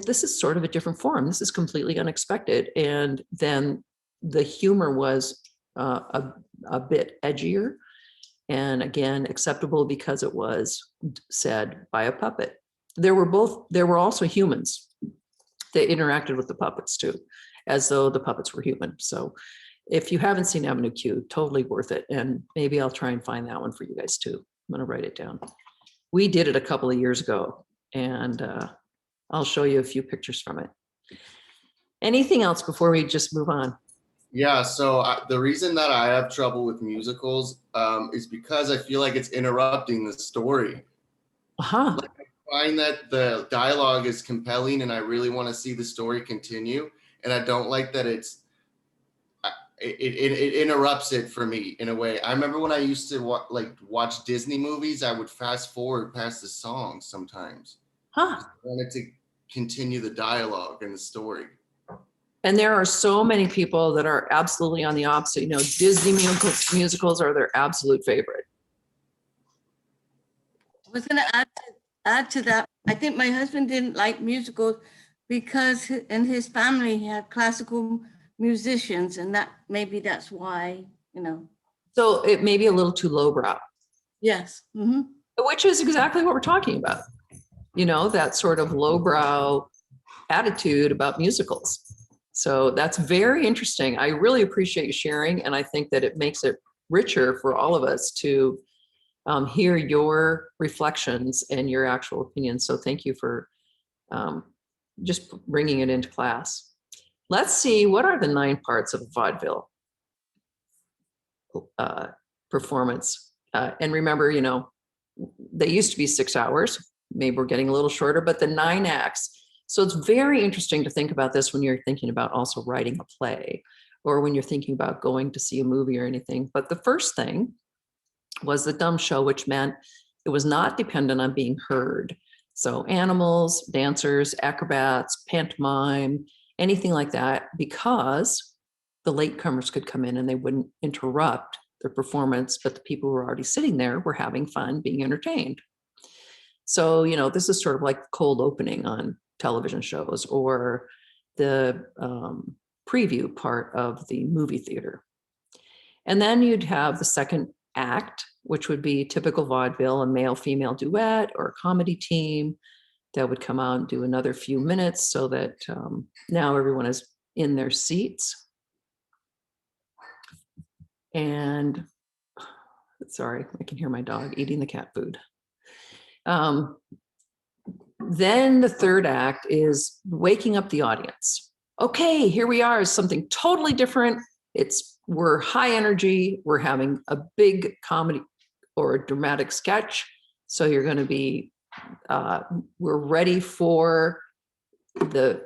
Speaker 1: this is sort of a different form. This is completely unexpected. And then the humor was a bit edgier, and again, acceptable because it was said by a puppet. There were also humans that interacted with the puppets too, as though the puppets were human. So if you haven't seen Avenue Q, totally worth it. And maybe I'll try and find that one for you guys too. I'm gonna write it down. We did it a couple of years ago, and I'll show you a few pictures from it. Anything else before we just move on?
Speaker 2: Yeah, so the reason that I have trouble with musicals is because I feel like it's interrupting the story.
Speaker 1: Uh-huh.
Speaker 2: Like, I find that the dialogue is compelling and I really want to see the story continue. And I don't like that it interrupts it for me in a way. I remember when I used to watch Disney movies, I would fast forward past the songs sometimes.
Speaker 1: Huh.
Speaker 2: I wanted to continue the dialogue and the story.
Speaker 1: And there are so many people that are absolutely on the opposite. Disney musicals are their absolute favorite.
Speaker 7: I was going to add to that. I think my husband didn't like musicals because in his family he had classical musicians, and maybe that's why,
Speaker 1: So it may be a little too lowbrow.
Speaker 7: Yes. Mm-hmm.
Speaker 1: Which is exactly what we're talking about. That sort of lowbrow attitude about musicals. So that's very interesting. I really appreciate you sharing, and I think that it makes it richer for all of us to hear your reflections and your actual opinions. So thank you for just bringing it into class. Let's see, what are the 9 parts of a vaudeville performance? And remember, they used to be 6 hours. Maybe we're getting a little shorter, but the 9 acts. So it's very interesting to think about this when you're thinking about also writing a play, or when you're thinking about going to see a movie or anything. But the first thing was the dumb show, which meant it was not dependent on being heard. So animals, dancers, acrobats, pantomime, anything like that, because the latecomers could come in and they wouldn't interrupt their performance, but the people who were already sitting there were having fun, being entertained. So, this is sort of like the cold opening on television shows, or the preview part of the movie theater. And then you'd have the second act, which would be typical vaudeville, a male-female duet or a comedy team that would come out and do another few minutes, so that now everyone is in their seats. And sorry, I can hear my dog eating the cat food. Then the third act is waking up the audience. Okay, here we are, something totally different. We're high energy. We're having a big comedy or a dramatic sketch. So you're going to be, we're ready for the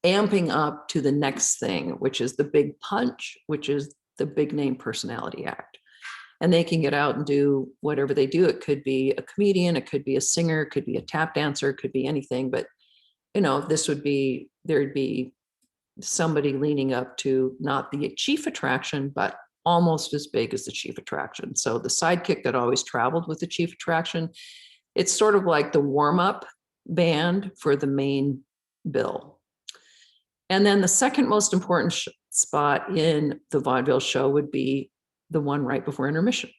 Speaker 1: amping up to the next thing, which is the big punch, which is the big name personality act. And they can get out and do whatever they do. It could be a comedian, it could be a singer, it could be a tap dancer, it could be anything. But, there'd be somebody leaning up to not the chief attraction, but almost as big as the chief attraction. So the sidekick that always traveled with the chief attraction, it's sort of like the warm-up band for the main bill. And then the second most important spot in the vaudeville show would be the one right before intermission.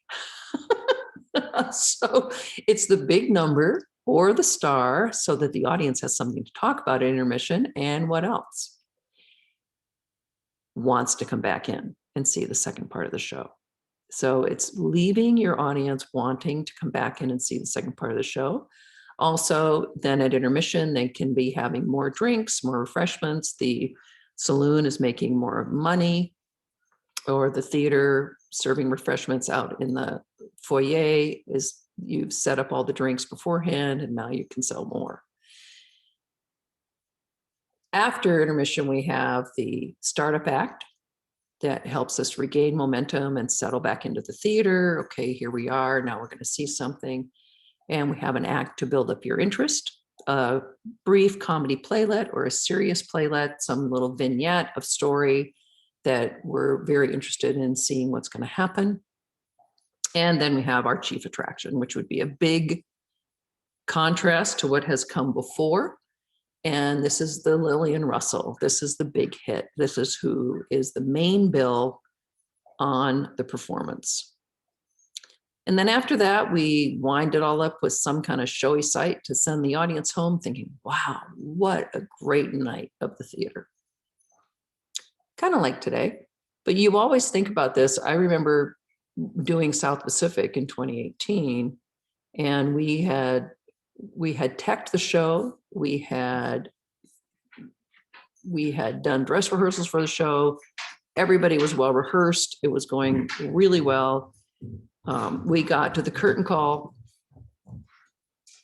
Speaker 1: So it's the big number or the star, so that the audience has something to talk about at intermission. And what else wants to come back in and see the second part of the show. So it's leaving your audience wanting to come back in and see the second part of the show. Also, then at intermission, they can be having more drinks, more refreshments. The saloon is making more money, or the theater serving refreshments out in the foyer is you've set up all the drinks beforehand and now you can sell more. After intermission, we have the startup act that helps us regain momentum and settle back into the theater. Okay, here we are. Now we're going to see something. And we have an act to build up your interest, a brief comedy playlet or a serious playlet, some little vignette of story that we're very interested in seeing what's going to happen. And then we have our chief attraction, which would be a big contrast to what has come before. And this is the Lillian Russell. This is the big hit. This is who is the main bill on the performance. And then after that, we wind it all up with some kind of showy sight to send the audience home thinking, wow, what a great night of the theater. Kind of like today, but you always think about this. I remember doing South Pacific in 2018, and we had teched the show. We had done dress rehearsals for the show. Everybody was well rehearsed. It was going really well. We got to the curtain call.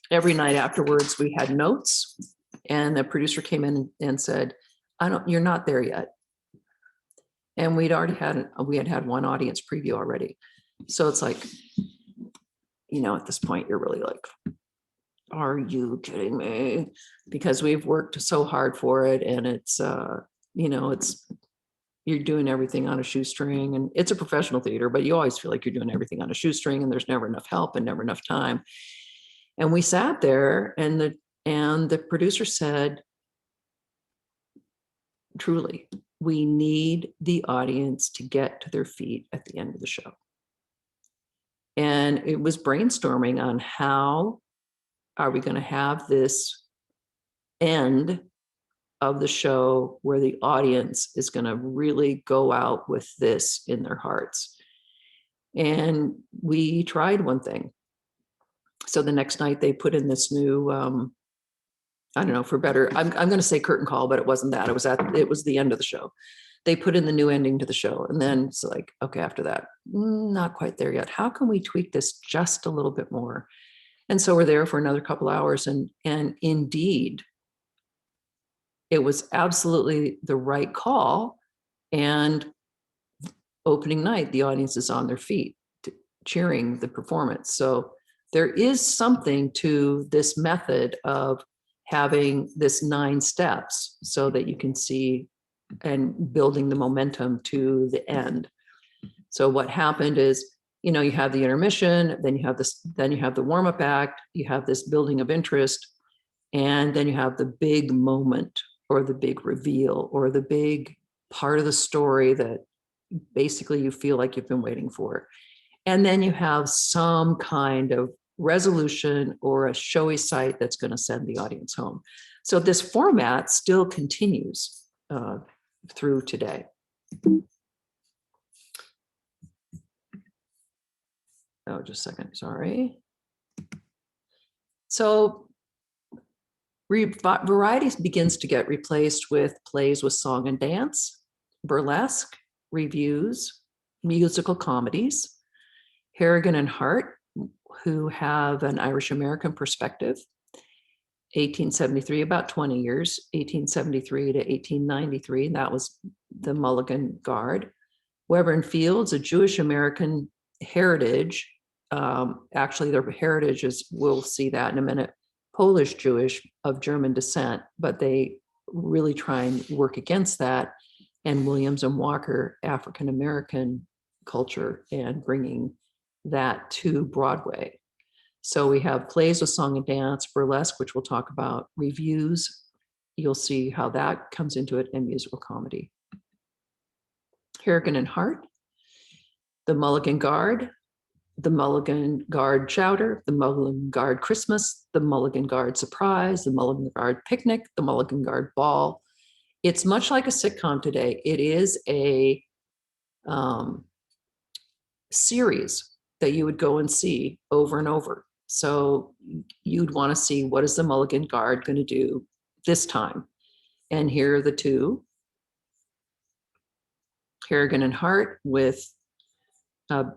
Speaker 1: Every night afterwards, we had notes, and the producer came in and said, you're not there yet. And we had had one audience preview already. So it's like, at this point, you're really like, are you kidding me? Because we've worked so hard for it, and it's, you're doing everything on a shoestring, and it's a professional theater, but you always feel like you're doing everything on a shoestring, and there's never enough help and never enough time. And we sat there, and the producer said, truly, we need the audience to get to their feet at the end of the show. And it was brainstorming on how are we going to have this end of the show where the audience is going to really go out with this in their hearts. And we tried one thing. So the next night they put in this new, I don't know, for better, I'm going to say curtain call, but it wasn't that. It was the end of the show. They put in the new ending to the show. And then it's like, okay, after that, not quite there yet. How can we tweak this just a little bit more? And so we're there for another couple hours. And indeed, it was absolutely the right call. And opening night, the audience is on their feet cheering the performance. So there is something to this method of having this 9 steps so that you can see and building the momentum to the end. So what happened is, you have the intermission, then you have the warm-up act, you have this building of interest, and then you have the big moment or the big reveal or the big part of the story that basically you feel like you've been waiting for. And then you have some kind of resolution or a showy sight that's going to send the audience home. So this format still continues through today. Oh, just a second, sorry. So variety begins to get replaced with plays with song and dance, burlesque, reviews, musical comedies. Harrigan and Hart, who have an Irish American perspective, 1873, about 20 years, 1873 to 1893, that was the Mulligan Guard. Weber and Fields, a Jewish American heritage, actually their heritage is, we'll see that in a minute, Polish Jewish of German descent, but they really try and work against that. And Williamson Walker, African American culture, and bringing that to Broadway. So we have plays with song and dance, burlesque, which we'll talk about, reviews. You'll see how that comes into it, and musical comedy. Harrigan and Hart, the Mulligan Guard, the Mulligan Guard Chowder, the Mulligan Guard Christmas, the Mulligan Guard Surprise, the Mulligan Guard Picnic, the Mulligan Guard Ball. It's much like a sitcom today. It is a series that you would go and see over and over. So you'd want to see, what is the Mulligan Guard going to do this time? And here are the two. Harrigan and Hart with an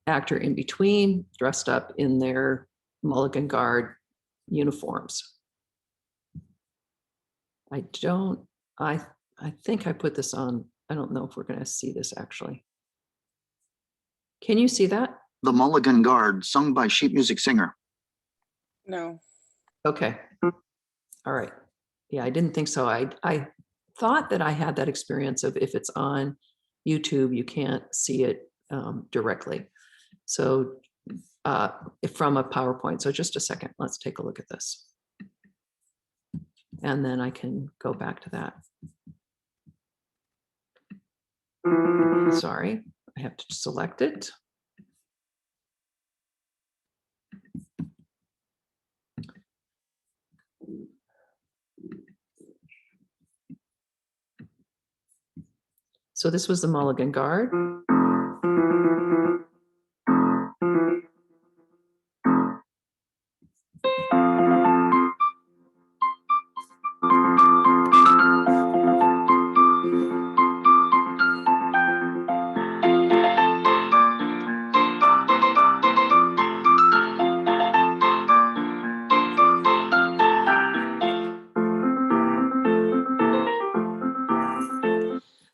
Speaker 1: actor in between, dressed up in their Mulligan Guard uniforms. I think I put this on. I don't know if we're going to see this actually. Can you see that?
Speaker 15: The Mulligan Guard, sung by sheet music singer.
Speaker 3: No.
Speaker 1: Okay. All right. Yeah, I didn't think so. I thought that I had that experience of, if it's on YouTube, you can't see it directly. So from a PowerPoint. So just a second, let's take a look at this. And then I can go back to that. Sorry, I have to select it. So this was the Mulligan Guard.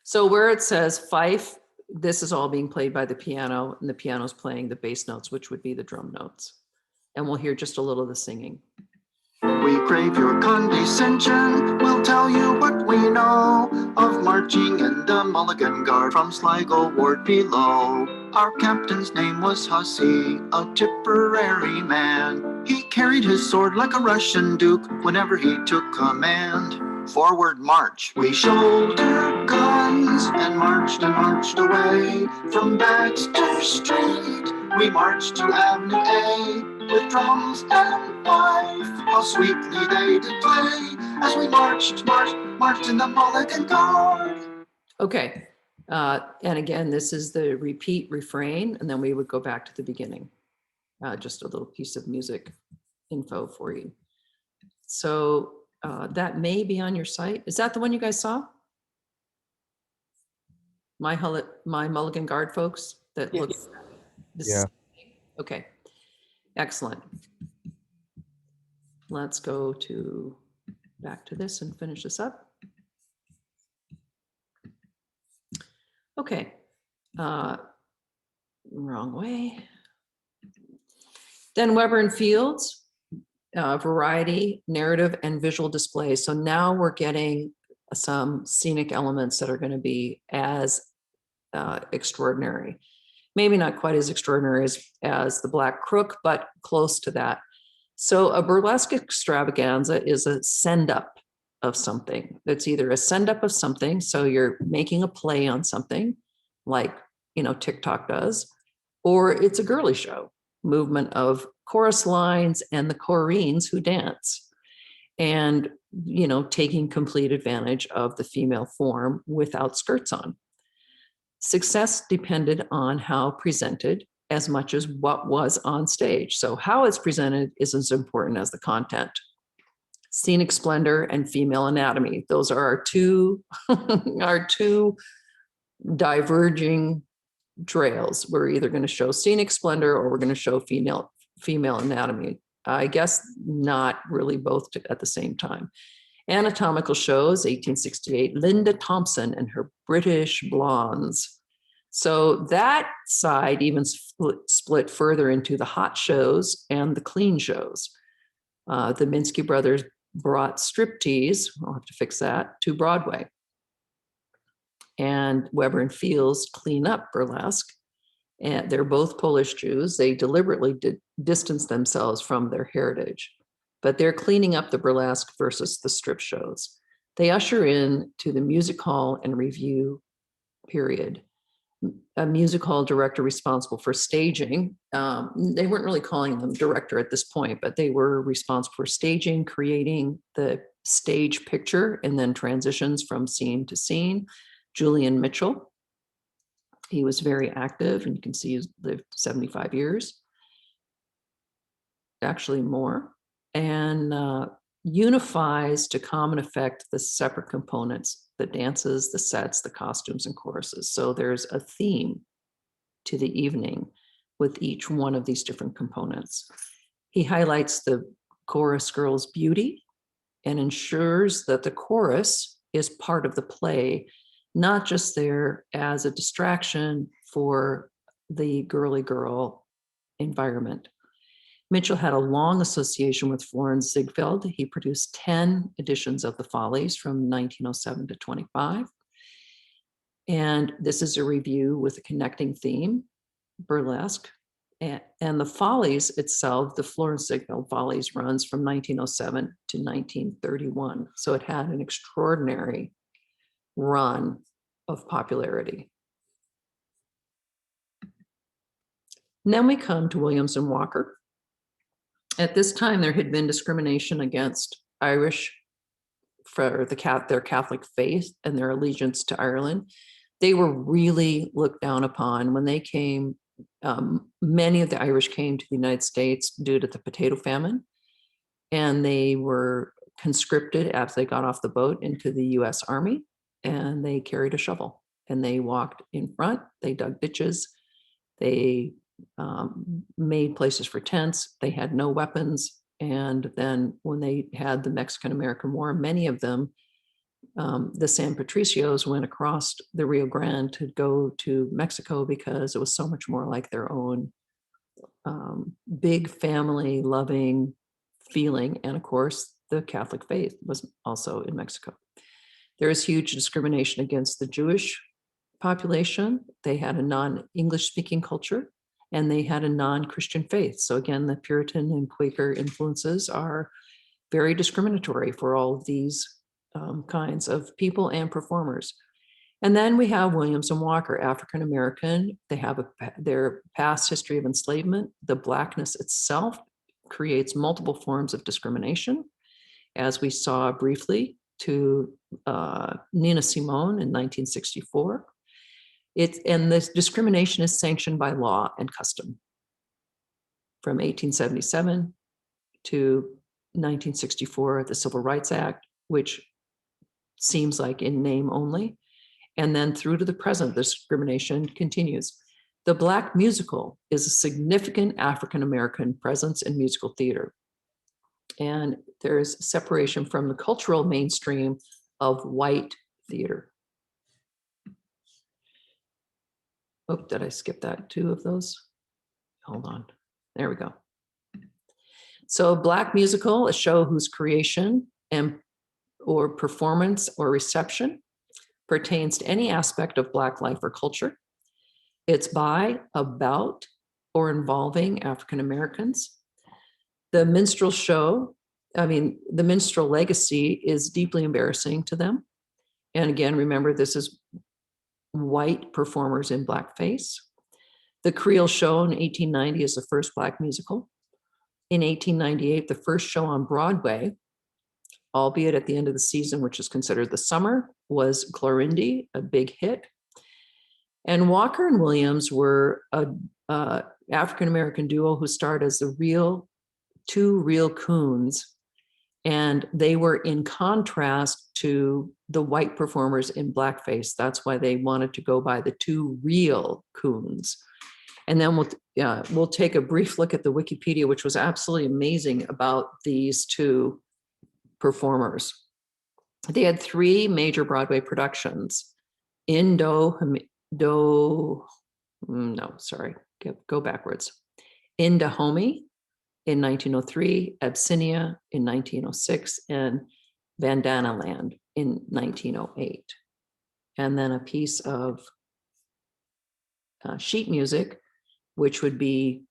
Speaker 1: So where it says fife, this is all being played by the piano, and the piano's playing the bass notes, which would be the drum notes. And we'll hear just a little of the singing.
Speaker 15: We crave your condescension. We'll tell you what we know of marching in the Mulligan Guard from Sligo Ward below. Our captain's name was Hussey, a Tipperary man. He carried his sword like a Russian duke whenever he took command. Forward march, we shouldered guns and marched away. From Baxter Street, we marched to Avenue A with drums and fife. How sweetly they did play as we marched in the Mulligan Guard.
Speaker 1: Okay, and again, this is the repeat refrain, and then we would go back to the beginning. Just a little piece of music info for you. So that may be on your site. Is that the one you guys saw? My Mulligan Guard, folks? That
Speaker 3: Yes.
Speaker 1: looks.
Speaker 6: Yeah.
Speaker 1: Okay, excellent. Let's go back to this and finish this up. Okay, wrong way. Then Weber and Fields, variety, narrative, and visual display. So now we're getting some scenic elements that are going to be as extraordinary. Maybe not quite as extraordinary as the Black Crook, but close to that. So a burlesque extravaganza is a send-up of something. It's either a send-up of something, so you're making a play on something, like, TikTok does, or it's a girly show, movement of chorus lines and the chorines who dance, and, taking complete advantage of the female form without skirts on. Success depended on how presented as much as what was on stage. So how it's presented is as important as the content. Scenic Splendor and Female Anatomy. Those are our two diverging trails. We're either going to show Scenic Splendor or we're going to show female anatomy. I guess not really both at the same time. Anatomical shows, 1868, Linda Thompson and her British Blondes. So that side even split further into the hot shows and the clean shows. The Minsky brothers brought striptease, I'll have to fix that, to Broadway. And Weber and Fields clean up burlesque. And they're both Polish Jews. They deliberately distance themselves from their heritage, but they're cleaning up the burlesque versus the strip shows. They usher in to the music hall and review period. A music hall director responsible for staging. They weren't really calling them director at this point, but they were responsible for staging, creating the stage picture, and then transitions from scene to scene. Julian Mitchell. He was very active, and you can see he's lived 75 years. actually more, and unifies to common effect the separate components, the dances, the sets, the costumes, and choruses. So there's a theme to the evening with each one of these different components. He highlights the chorus girl's beauty and ensures that the chorus is part of the play, not just there as a distraction for the girly girl environment. Mitchell had a long association with Florence Ziegfeld. He produced 10 editions of the Follies from 1907 to 25. And this is a review with a connecting theme, burlesque. And the Follies itself, the Florence Ziegfeld Follies, runs from 1907 to 1931. So it had an extraordinary run of popularity. And then we come to Williamson Walker. At this time, there had been discrimination against Irish for their Catholic faith and their allegiance to Ireland. They were really looked down upon when they came. Many of the Irish came to the United States due to the potato famine, and they were conscripted as they got off the boat into the US Army, and they carried a shovel and they walked in front, they dug ditches, they made places for tents, they had no weapons. And then when they had the Mexican-American War, many of them, the San Patricios, went across the Rio Grande to go to Mexico because it was so much more like their own big family loving feeling. And of course, the Catholic faith was also in Mexico. There is huge discrimination against the Jewish population. They had a non-English speaking culture, and they had a non-Christian faith. So again, the Puritan and Quaker influences are very discriminatory for all of these kinds of people and performers. And then we have Williamson Walker, African American. They have their past history of enslavement. The Blackness itself creates multiple forms of discrimination, as we saw briefly to Nina Simone in 1964. And this discrimination is sanctioned by law and custom from 1877 to 1964, the Civil Rights Act, which seems like in name only. And then through to the present, the discrimination continues. The Black musical is a significant African-American presence in musical theater. And there's separation from the cultural mainstream of white theater. Oh, did I skip that? 2 of those? Hold on. There we go. So Black musical, a show whose creation and or performance or reception pertains to any aspect of Black life or culture. It's by, about, or involving African Americans. The minstrel show, the minstrel legacy is deeply embarrassing to them. And again, remember, this is white performers in blackface. The Creole show in 1890 is the first Black musical. In 1898, the first show on Broadway, albeit at the end of the season, which is considered the summer, was Clorinda, a big hit. And Walker and Williams were a African-American duo who starred as the two real coons. And they were in contrast to the white performers in blackface. That's why they wanted to go by the two real coons. And then we'll take a brief look at the Wikipedia, which was absolutely amazing about these two performers. They had 3 major Broadway productions. Go backwards. In Dahomey in 1903, Abyssinia in 1906, and Bandana Land in 1908. And then a piece of sheet music, which would be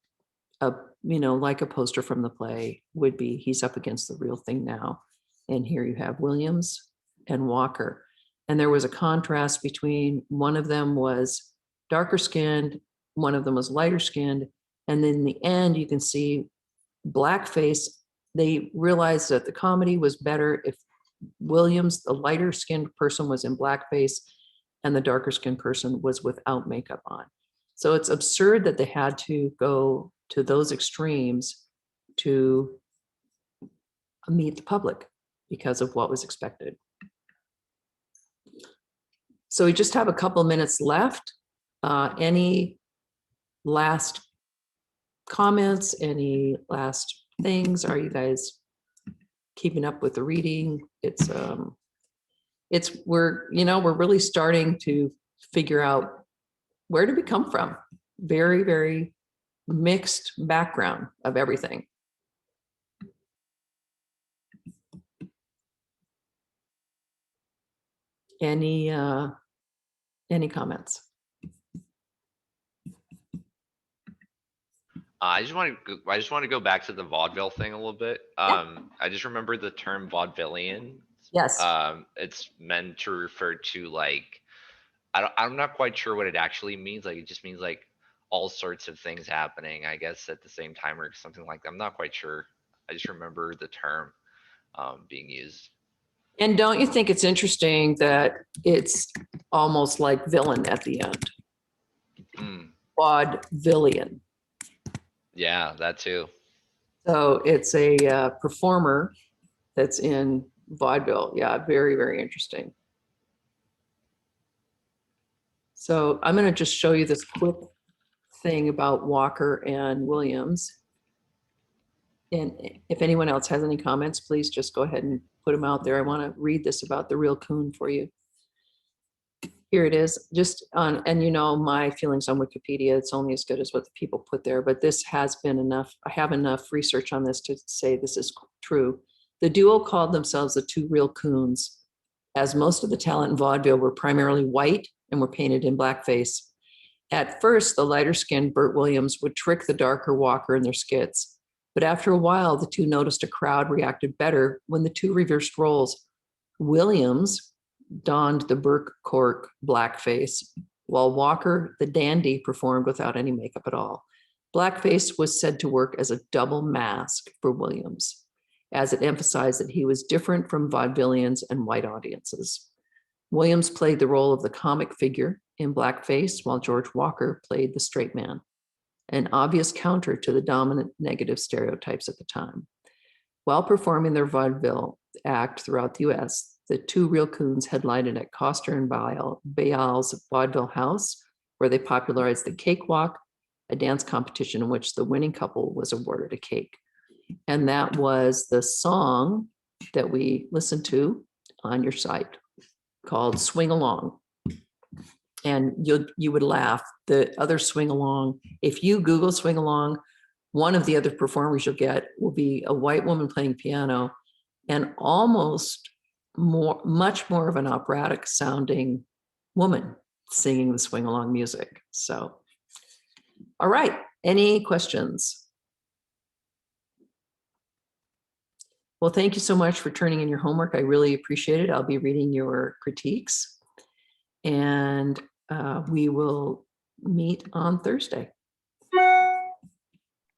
Speaker 1: like a poster from the play, would be He's Up Against the Real Thing Now. And here you have Williams and Walker. And there was a contrast between, one of them was darker skinned, one of them was lighter skinned. And then in the end, you can see blackface. They realized that the comedy was better if Williams, the lighter skinned person, was in blackface and the darker skinned person was without makeup on. So it's absurd that they had to go to those extremes to meet the public because of what was expected. So we just have a couple minutes left. Any last comments, any last things? Are you guys keeping up with the reading? We're really starting to figure out where did we come from? Very, very mixed background of everything. Any comments?
Speaker 9: I just want to go back to the vaudeville thing a little bit. I just remember the term vaudevillian.
Speaker 1: Yes.
Speaker 9: It's meant to refer to like, I'm not quite sure what it actually means. Like, it just means like all sorts of things happening, I guess, at the same time or something like that. I'm not quite sure. I just remember the term being used.
Speaker 1: And don't you think it's interesting that it's almost like villain at the end? Vaudevillian.
Speaker 9: Yeah, that too.
Speaker 1: So it's a performer that's in vaudeville. Yeah, very, very interesting. So I'm going to just show you this quick thing about Walker and Williams. And if anyone else has any comments, please just go ahead and put them out there. I want to read this about the real coon for you. Here it is, just on, and you know, my feelings on Wikipedia, it's only as good as what the people put there, but this has been enough. I have enough research on this to say this is true. The duo called themselves the Two Real Coons, as most of the talent in vaudeville were primarily white and were painted in blackface. At first, the lighter-skinned Burt Williams would trick the darker Walker in their skits. But after a while, the two noticed a crowd reacted better when the two reversed roles. Williams donned the Burke Cork blackface, while Walker, the dandy, performed without any makeup at all. Blackface was said to work as a double mask for Williams, as it emphasized that he was different from vaudevillians and white audiences. Williams played the role of the comic figure in blackface, while George Walker played the straight man, an obvious counter to the dominant negative stereotypes at the time. While performing their vaudeville act throughout the US, the Two Real Coons headlined at Coster and Bayal's Vaudeville House, where they popularized the cakewalk, a dance competition in which the winning couple was awarded a cake. And that was the song that we listened to on your site called Swing Along. And you would laugh. The other swing along, if you Google swing along, one of the other performers you'll get will be a white woman playing piano and much more of an operatic sounding woman singing the swing along music. So, all right, any questions? Well, thank you so much for turning in your homework. I really appreciate it. I'll be reading your critiques, and we will meet on Thursday.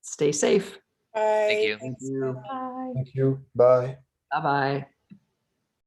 Speaker 1: Stay safe.
Speaker 3: Bye.
Speaker 9: Thank you.
Speaker 8: Thank you. Thank you. Bye.
Speaker 1: Bye-bye.